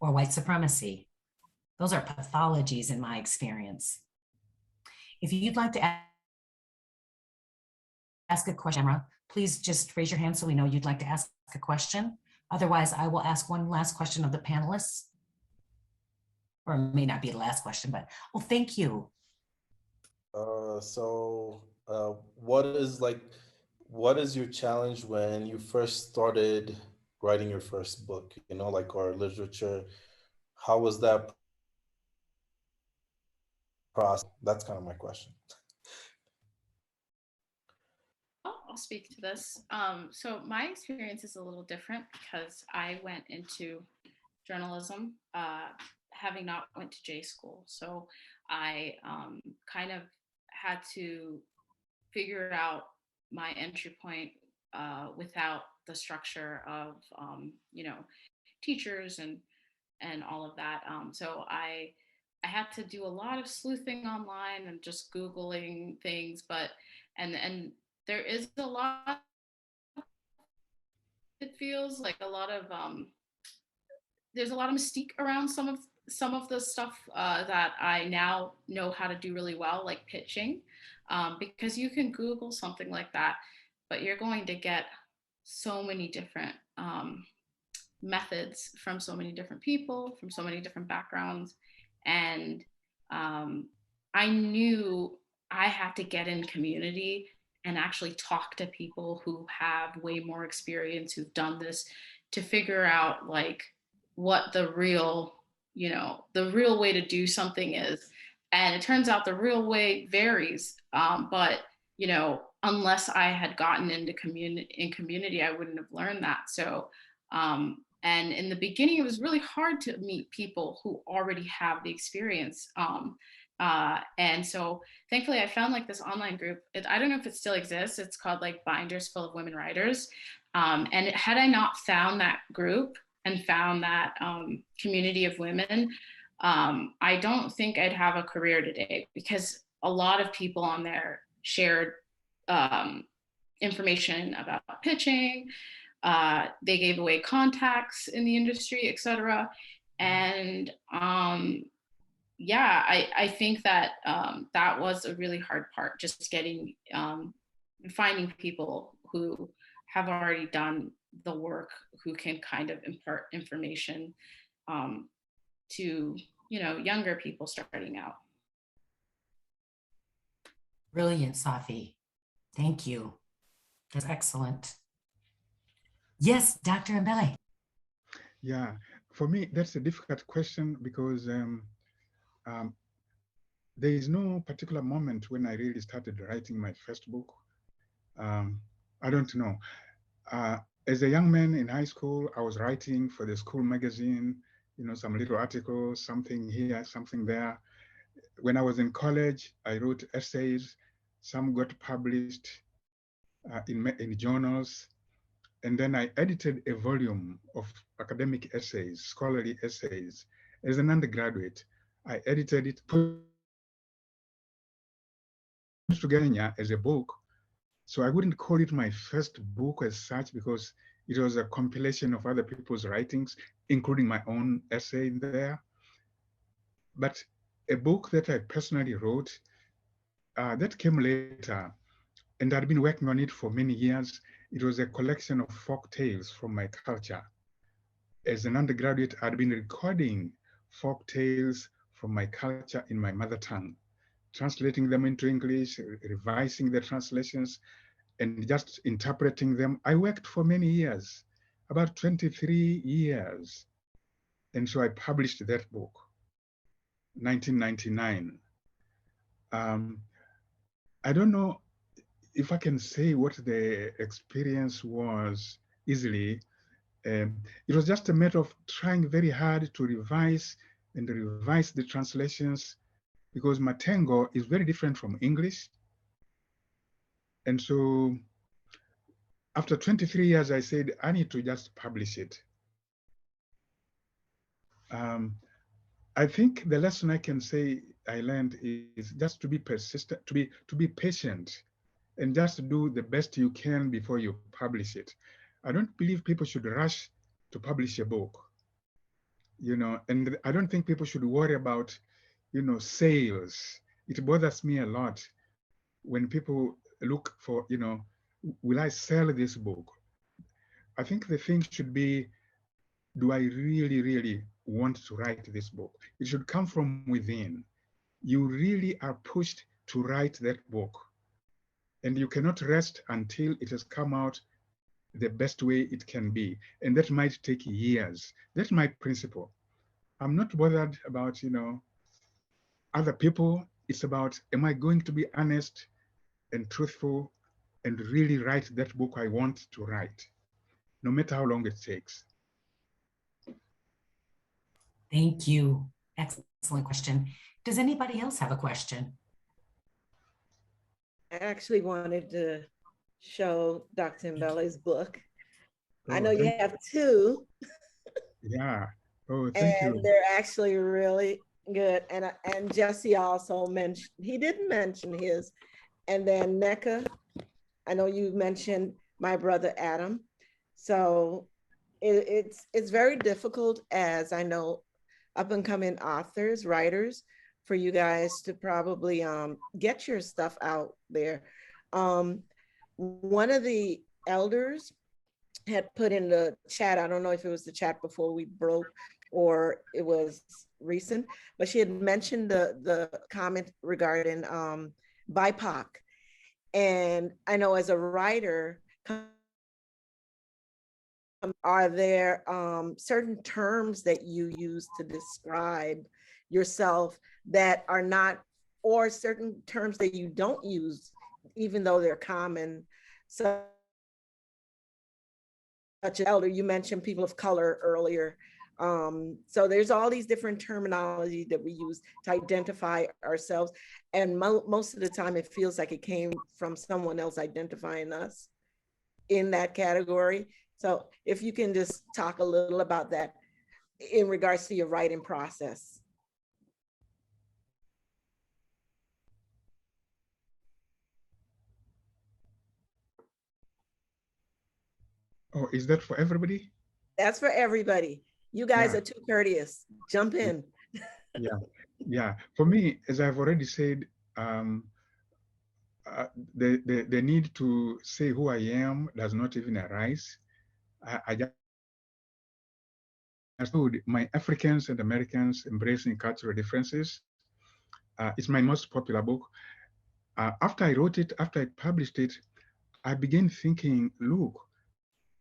or white supremacy. Those are pathologies in my experience. If you'd like to ask a question, please just raise your hand so we know you'd like to ask a question. Otherwise, I will ask one last question of the panelists. Or it may not be the last question, but, well, thank you. What is your challenge when you first started writing your first book, you know, like our literature? How was that process? That's kind of my question. I'll speak to this. So my experience is a little different because I went into journalism, having not went to J school. So I kind of had to figure out my entry point without the structure of, you know, teachers and all of that. So I had to do a lot of sleuthing online and just Googling things, but, and there is a lot, it feels like a lot of, there's a lot of mystique around some of some of the stuff that I now know how to do really well, like pitching, because you can Google something like that, but you're going to get so many different methods from so many different people, from so many different backgrounds. And I knew I had to get in community and actually talk to people who have way more experience, who've done this, to figure out like what the real, the real way to do something is. And it turns out the real way varies. But unless I had gotten into community, I wouldn't have learned that. So and in the beginning, it was really hard to meet people who already have the experience. And so thankfully I found like this online group. I don't know if it still exists. It's called like Binders Full of Women Writers. And had I not found that group and found that community of women, I don't think I'd have a career today, because a lot of people on there shared information about pitching. They gave away contacts in the industry, etc. And yeah, I think that that was a really hard part, just getting, finding people who have already done the work, who can kind of impart information to, younger people starting out. Brilliant, Safi. Thank you. That's excellent. Yes, Dr. Mbele. Yeah, for me, that's a difficult question because there is no particular moment when I really started writing my first book. I don't know. As a young man in high school, I was writing for the school magazine, some little articles, something here, something there. When I was in college, I wrote essays. Some got published in journals. And then I edited a volume of academic essays, scholarly essays. As an undergraduate, I edited it, put it together as a book. So I wouldn't call it my first book as such, because it was a compilation of other people's writings, including my own essay in there. But a book that I personally wrote, that came later, and I'd been working on it for many years. It was a collection of folk tales from my culture. As an undergraduate, I'd been recording folk tales from my culture in my mother tongue, translating them into English, revising the translations, and just interpreting them. I worked for many years, about 23 years. And so I published that book, 1999. I don't know if I can say what the experience was easily. It was just a matter of trying very hard to revise and revise the translations, because Matengo is very different from English. And so after 23 years, I said, I need to just publish it. I think the lesson I can say I learned is just to be persistent, to be patient, and just do the best you can before you publish it. I don't believe people should rush to publish a book, and I don't think people should worry about, sales. It bothers me a lot when people look for, will I sell this book? I think the thing should be, do I really, really want to write this book? It should come from within. You really are pushed to write that book. And you cannot rest until it has come out the best way it can be. And that might take years. That's my principle. I'm not bothered about, other people. It's about, am I going to be honest and truthful and really write that book I want to write, no matter how long it takes? Thank you. Excellent question. Does anybody else have a question? I actually wanted to show Dr. Mbele's book. I Oh, know you have two. Yeah. Oh, thank you. And they're actually really good. And Jesse also mentioned, he didn't mention his. And then Nneka, I know you mentioned my brother Adam. So it's very difficult, as I know up and coming authors, writers, for you guys to probably get your stuff out there. One of the elders had put in the chat, I don't know if it was the chat before we broke or it was recent, but she had mentioned the comment regarding BIPOC. And I know as a writer, are there certain terms that you use to describe yourself that are not, or certain terms that you don't use, even though they're common? So, such as elder, you mentioned people of color earlier. So there's all these different terminology that we use to identify ourselves. And most of the time it feels like it came from someone else identifying us in that category. So if you can just talk a little about that in regards to your writing process. Oh, is that for everybody? That's for everybody. You guys Yeah. are too courteous. Jump in. Yeah. For me, as I've already said, the need to say who I am does not even arise. I just understood my Africans and Americans embracing cultural differences. It's my most popular book. After I wrote it, after I published it, I began thinking, look,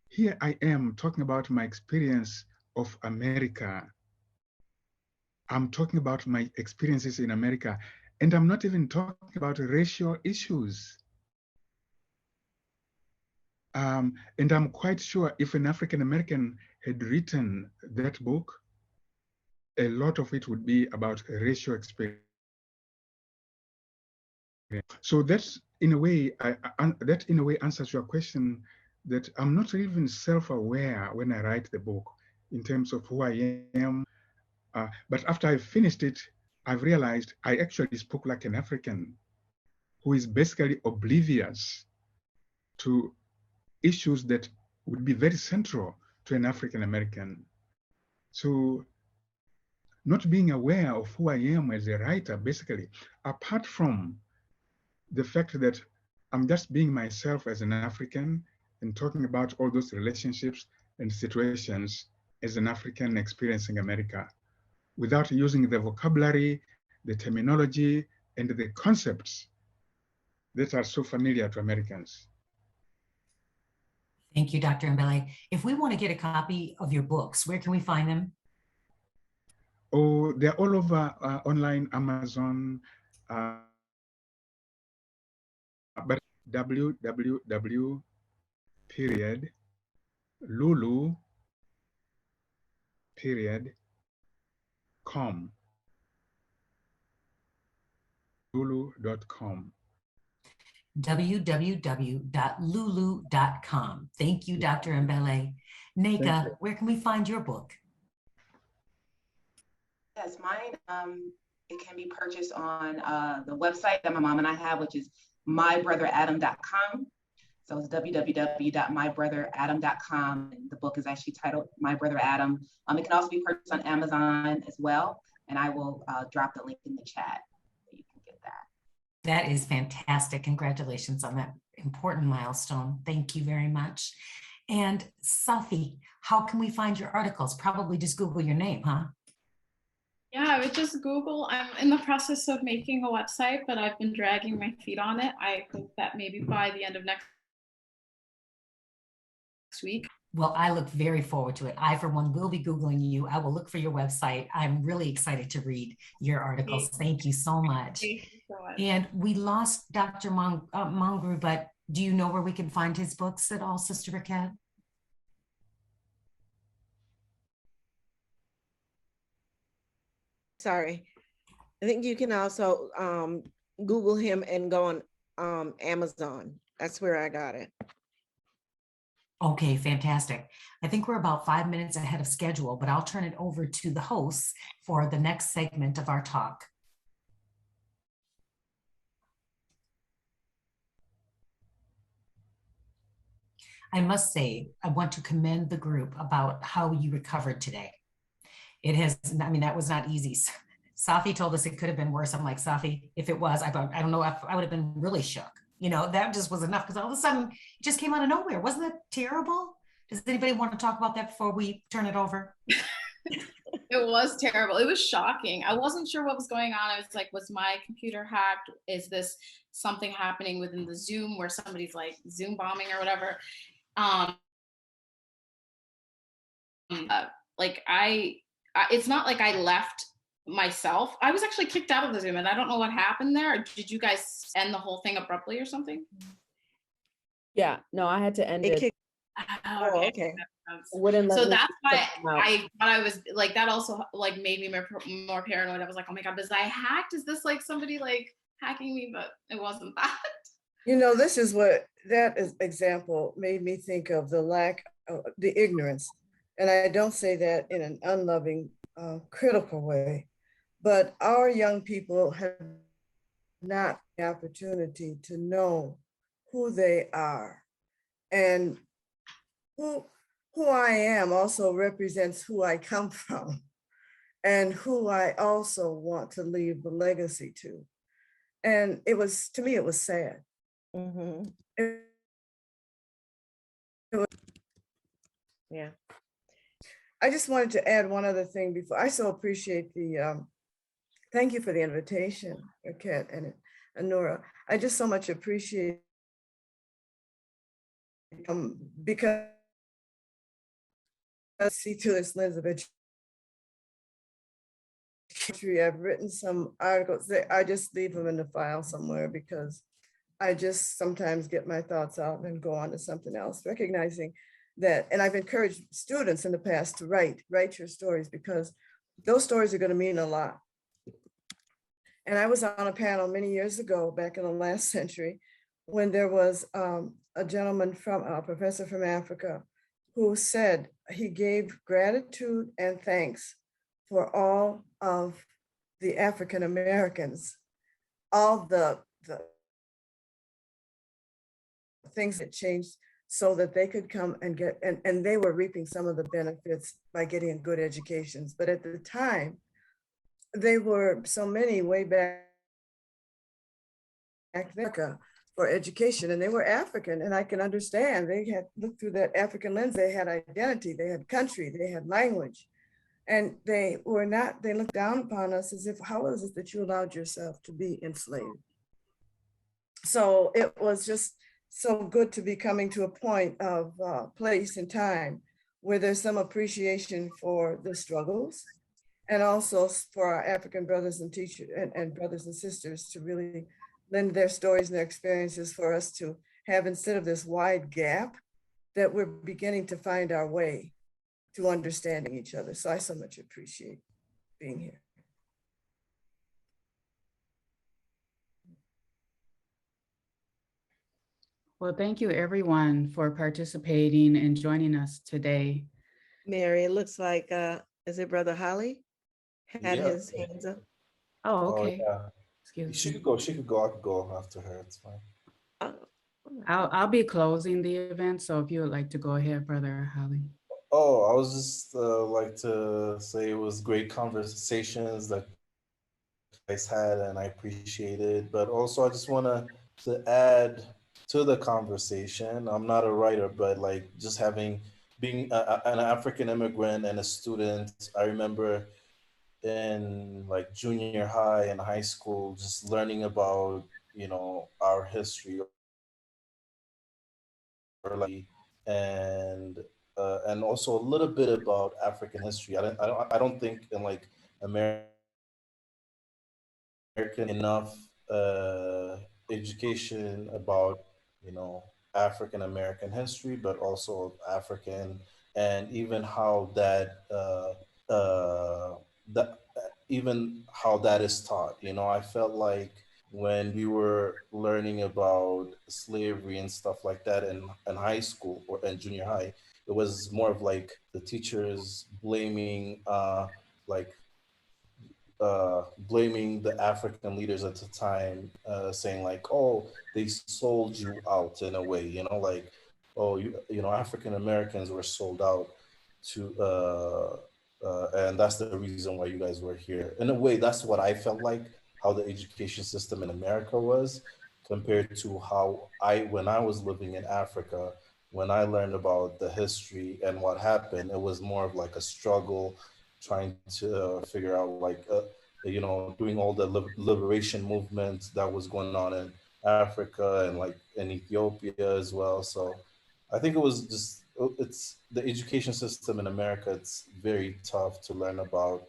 here I am talking about my experience of America. I'm talking about my experiences in America, and I'm not even talking about racial issues. And I'm quite sure if an African American had written that book, a lot of it would be about racial experience. So that's in a way, that in a way answers your question that I'm not even self-aware when I write the book in terms of who I am. But after I finished it, I've realized I actually spoke like an African who is basically oblivious to issues that would be very central to an African American. So not being aware of who I am as a writer, basically, apart from the fact that I'm just being myself as an African and talking about all those relationships and situations as an African experiencing America, without using the vocabulary, the terminology, and the concepts that are so familiar to Americans. Thank you, Dr. Mbele. If we want to get a copy of your books, where can we find them? Oh, they're all over online, Amazon, but www.lulu.com. Lulu.com. www.lulu.com. Thank you, Dr. Mbele. Nneka, where can we find your book? Yes, mine, it can be purchased on the website that my mom and I have, which is mybrotheradam.com. So it's www.mybrotheradam.com. The book is actually titled My Brother Adam. It can also be purchased on Amazon as well. And I will drop the link in the chat so you can get that. That is fantastic. Congratulations on that important milestone. Thank you very much. And Safi, how can we find your articles? Probably just Google your name, huh? Yeah, I would just Google. I'm in the process of making a website, but I've been dragging my feet on it. I hope that maybe by the end of next week. Well, I look very forward to it. I, for one, will be Googling you. I will look for your website. I'm really excited to read your articles. Thank you so much. Thank you so much. And we lost Dr. Mangru, but do you know where we can find his books at all, Sister Raquel? Sorry. I think you can also Google him and go on Amazon. That's where I got it. Okay, fantastic. I think we're about 5 minutes ahead of schedule, but I'll turn it over to the hosts for the next segment of our talk. I must say, I want to commend the group about how you recovered today. It has, I mean, that was not easy. Safi told us it could have been worse. I'm like, Safi, if it was, I don't know if I would have been really shook. You know, that just was enough because all of a sudden it just came out of nowhere. Wasn't that terrible? Does anybody want to talk about that before we turn it over? It was terrible. It was shocking. I wasn't sure what was going on. I was like, was my computer hacked? Is this something happening within the Zoom where somebody's like Zoom bombing or whatever? Like it's not like I left myself. I was actually kicked out of the Zoom and I don't know what happened there. Did you guys end the whole thing abruptly or something? Yeah, no, I had to end it. Oh, okay. Wouldn't let So me that's why check them out. I thought I was like, that also like made me more paranoid. I was like, oh my God, was I hacked? Is this like somebody like hacking me? But it wasn't that. You know, this is what that is example made me think of the lack of the ignorance. And I don't say that in an unloving, critical way, but our young people have not the opportunity to know who they are. And who I am also represents who I come from and who I also want to leave the legacy to. And it was, to me, it was sad. Mhm. Yeah. I just wanted to add one other thing before. I so appreciate the, thank you for the invitation, Kat and Anura. I just so much appreciate because I see through this lens of education. I've written some articles that I just leave them in the file somewhere because I just sometimes get my thoughts out and go on to something else, recognizing that, and I've encouraged students in the past to write your stories because those stories are going to mean a lot. And I was on a panel many years ago, back in the last century, when there was a gentleman from a professor from Africa who said he gave gratitude and thanks for all of the African Americans, all the things that changed so that they could come and get, and they were reaping some of the benefits by getting good educations. But at the time, they were so many way back there for education, and they were African, and I can understand. They had looked through that African lens. They had identity, they had country, they had language, and they were not, they looked down upon us as if, how is it that you allowed yourself to be enslaved? So it was just so good to be coming to a point of place and time where there's some appreciation for the struggles, and also for our African brothers and teachers and brothers and sisters to really lend their stories and their experiences for us to have, instead of this wide gap, that we're beginning to find our way to understanding each other. So I so much appreciate being here. Well, thank you everyone for participating and joining us today. Mary, it looks like, is it Brother Holly had Yeah. his hands up? Oh, Oh, okay. yeah. Excuse She me. could go. She could go. I could go after her. It's fine. Oh, I'll be closing the event, so if you would like to go ahead, Brother Holly. Oh, I was just like to say it was great conversations that you guys had, and I appreciate it. But also, I just want to add to the conversation. I'm not a writer, but like just having being an African immigrant and a student, I remember in like junior high and high school, just learning about our history and and also a little bit about African history. I don't think in like American enough education about African American history, but also African, and even how that even how that is taught. I felt like when we were learning about slavery and stuff like that in high school or in junior high, it was more of like the teachers like blaming the African leaders at the time, saying like, "Oh, they sold you out," in a way, like, "Oh, African Americans were sold out to And that's the reason why you guys were here. In a way, that's what I felt like, how the education system in America was compared to how when I was living in Africa, when I learned about the history and what happened, it was more of like a struggle trying to figure out doing all the liberation movements that was going on in Africa and like in Ethiopia as well. So I think it's the education system in America. It's very tough to learn about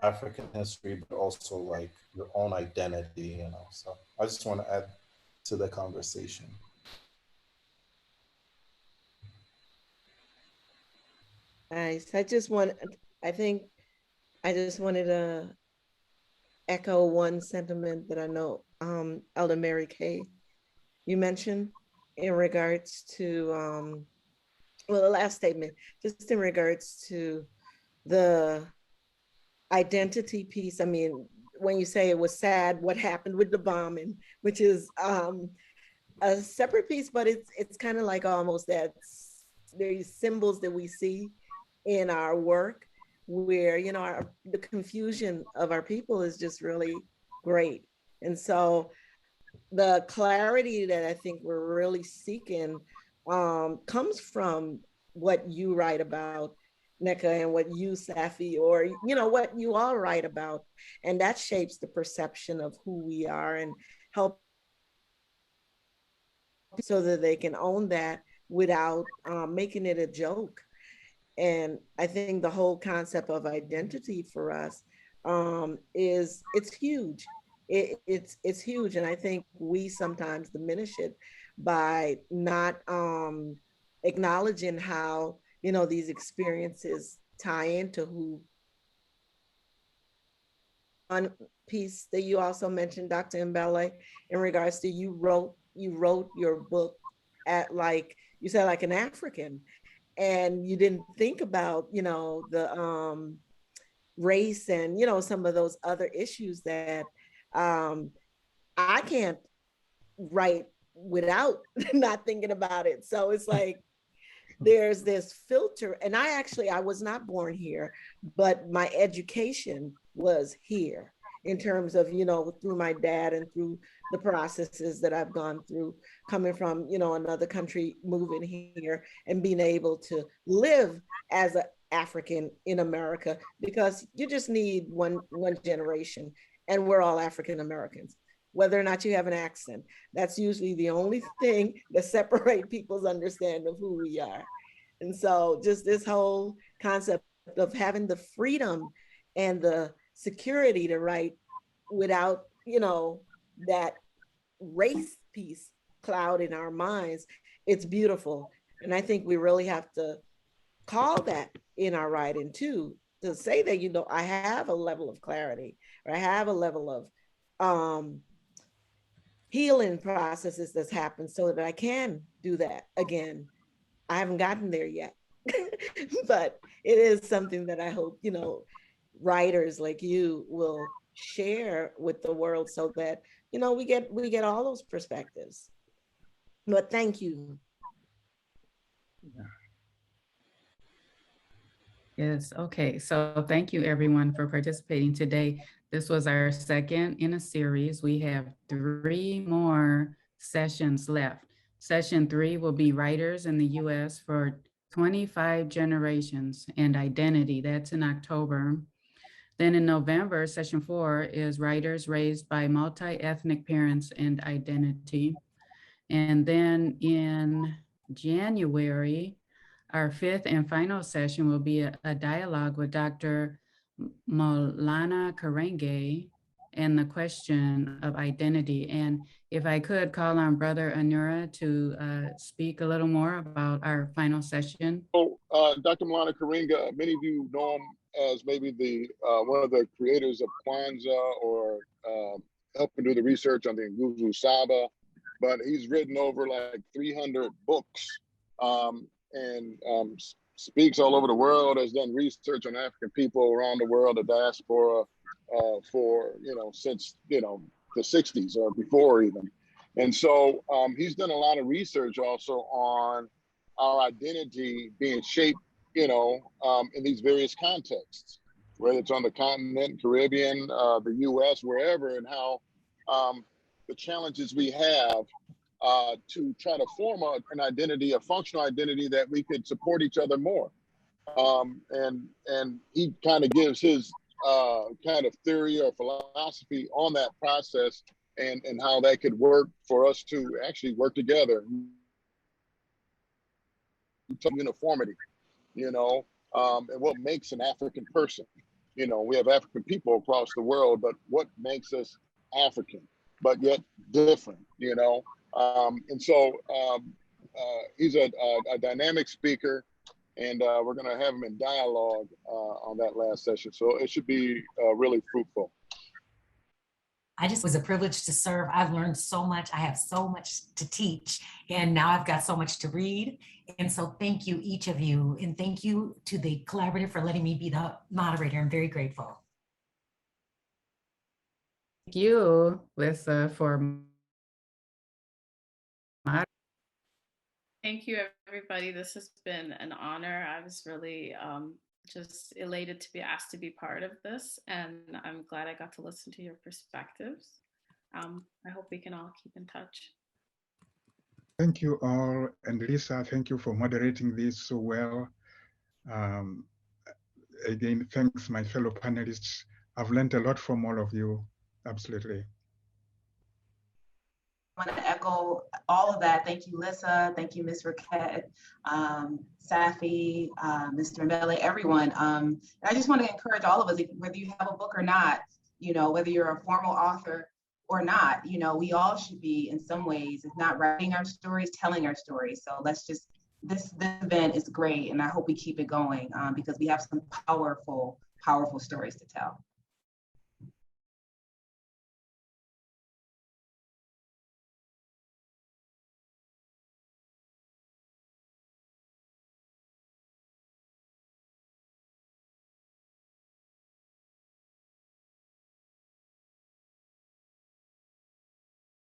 African history, but also like your own identity, So I just want to add to the conversation. Nice. I just wanted to echo one sentiment that I know Elder Mary Kay, you mentioned in regards to, the last statement, just in regards to the identity piece. I mean, when you say it was sad, what happened with the bombing, which is a separate piece, but it's kind of like almost there's symbols that we see in our work where, the confusion of our people is just really great. And so the clarity that I think we're really seeking comes from what you write about, Nneka, and what you, Safi, or, what you all write about. And that shapes the perception of who we are and help so that they can own that without making it a joke. And I think the whole concept of identity for us it's huge. It's huge. And I think we sometimes diminish it by not acknowledging how, these experiences tie into who. One piece that you also mentioned, Dr. Mbele, in regards to you wrote your book at, like you said, like an African, and you didn't think about, the race and, some of those other issues that I can't write without not thinking about it. So it's like, there's this filter, and I was not born here, but my education was here in terms of, through my dad and through the processes that I've gone through coming from, another country, moving here and being able to live as an African in America, because you just need one generation, and we're all African Americans. Whether or not you have an accent, that's usually the only thing that separates people's understanding of who we are. And so just this whole concept of having the freedom and the security to write without, that race piece cloud in our minds, it's beautiful. And I think we really have to call that in our writing too, to say that, I have a level of clarity, or I have a level of healing processes that's happened so that I can do that again. I haven't gotten there yet, but it is something that I hope, writers like you will share with the world so that, we get all those perspectives. But thank you. Yeah. Yes, okay. So thank you everyone for participating today. This was our second in a series. We have 3 more sessions left. Session 3 will be Writers in the U.S. for 25 Generations and Identity. That's in October. Then in November, session 4 is Writers Raised by Multi-Ethnic Parents and Identity. And then in January, our 5th and final session will be a dialogue with Dr. Maulana Karenge and the question of identity. And if I could call on Brother Anura to speak a little more about our final session. So Dr. Maulana Karenga, many of you know him as maybe the one of the creators of Kwanzaa, or helping do the research on the Nguvu Saba, but he's written over like 300 books and speaks all over the world, has done research on African people around the world, the diaspora, for, since, the 60s or before even. And so he's done a lot of research also on our identity being shaped in these various contexts, whether it's on the continent, Caribbean, the US, wherever, and how the challenges we have to try to form an identity, a functional identity that we could support each other more. And he kind of gives his kind of theory or philosophy on that process and how that could work for us to actually work together. Uniformity, and what makes an African person. We have African people across the world, but what makes us African, but yet different, and so he's a dynamic speaker, and we're going to have him in dialogue on that last session. So it should be really fruitful. I just was a privilege to serve. I've learned so much. I have so much to teach, and now I've got so much to read. And so thank you, each of you. And thank you to the collaborative for letting me be the moderator. I'm very grateful. Thank you, Lissa, for Thank you, everybody. This has been an honor. I was really just elated to be asked to be part of this, and I'm glad I got to listen to your perspectives. I hope we can all keep in touch. Thank you all, and Lisa, thank you for moderating this so well. Again, thanks my fellow panelists. I've learned a lot from all of you, absolutely. I want to echo all of that. Thank you, Lissa. Thank you, Ms. Raquette, Safi, Mr. Mbele, everyone. I just want to encourage all of us, whether you have a book or not, whether you're a formal author or not, we all should be in some ways, if not writing our stories, telling our stories. So let's just, this event is great, and I hope we keep it going because we have some powerful, powerful stories to tell.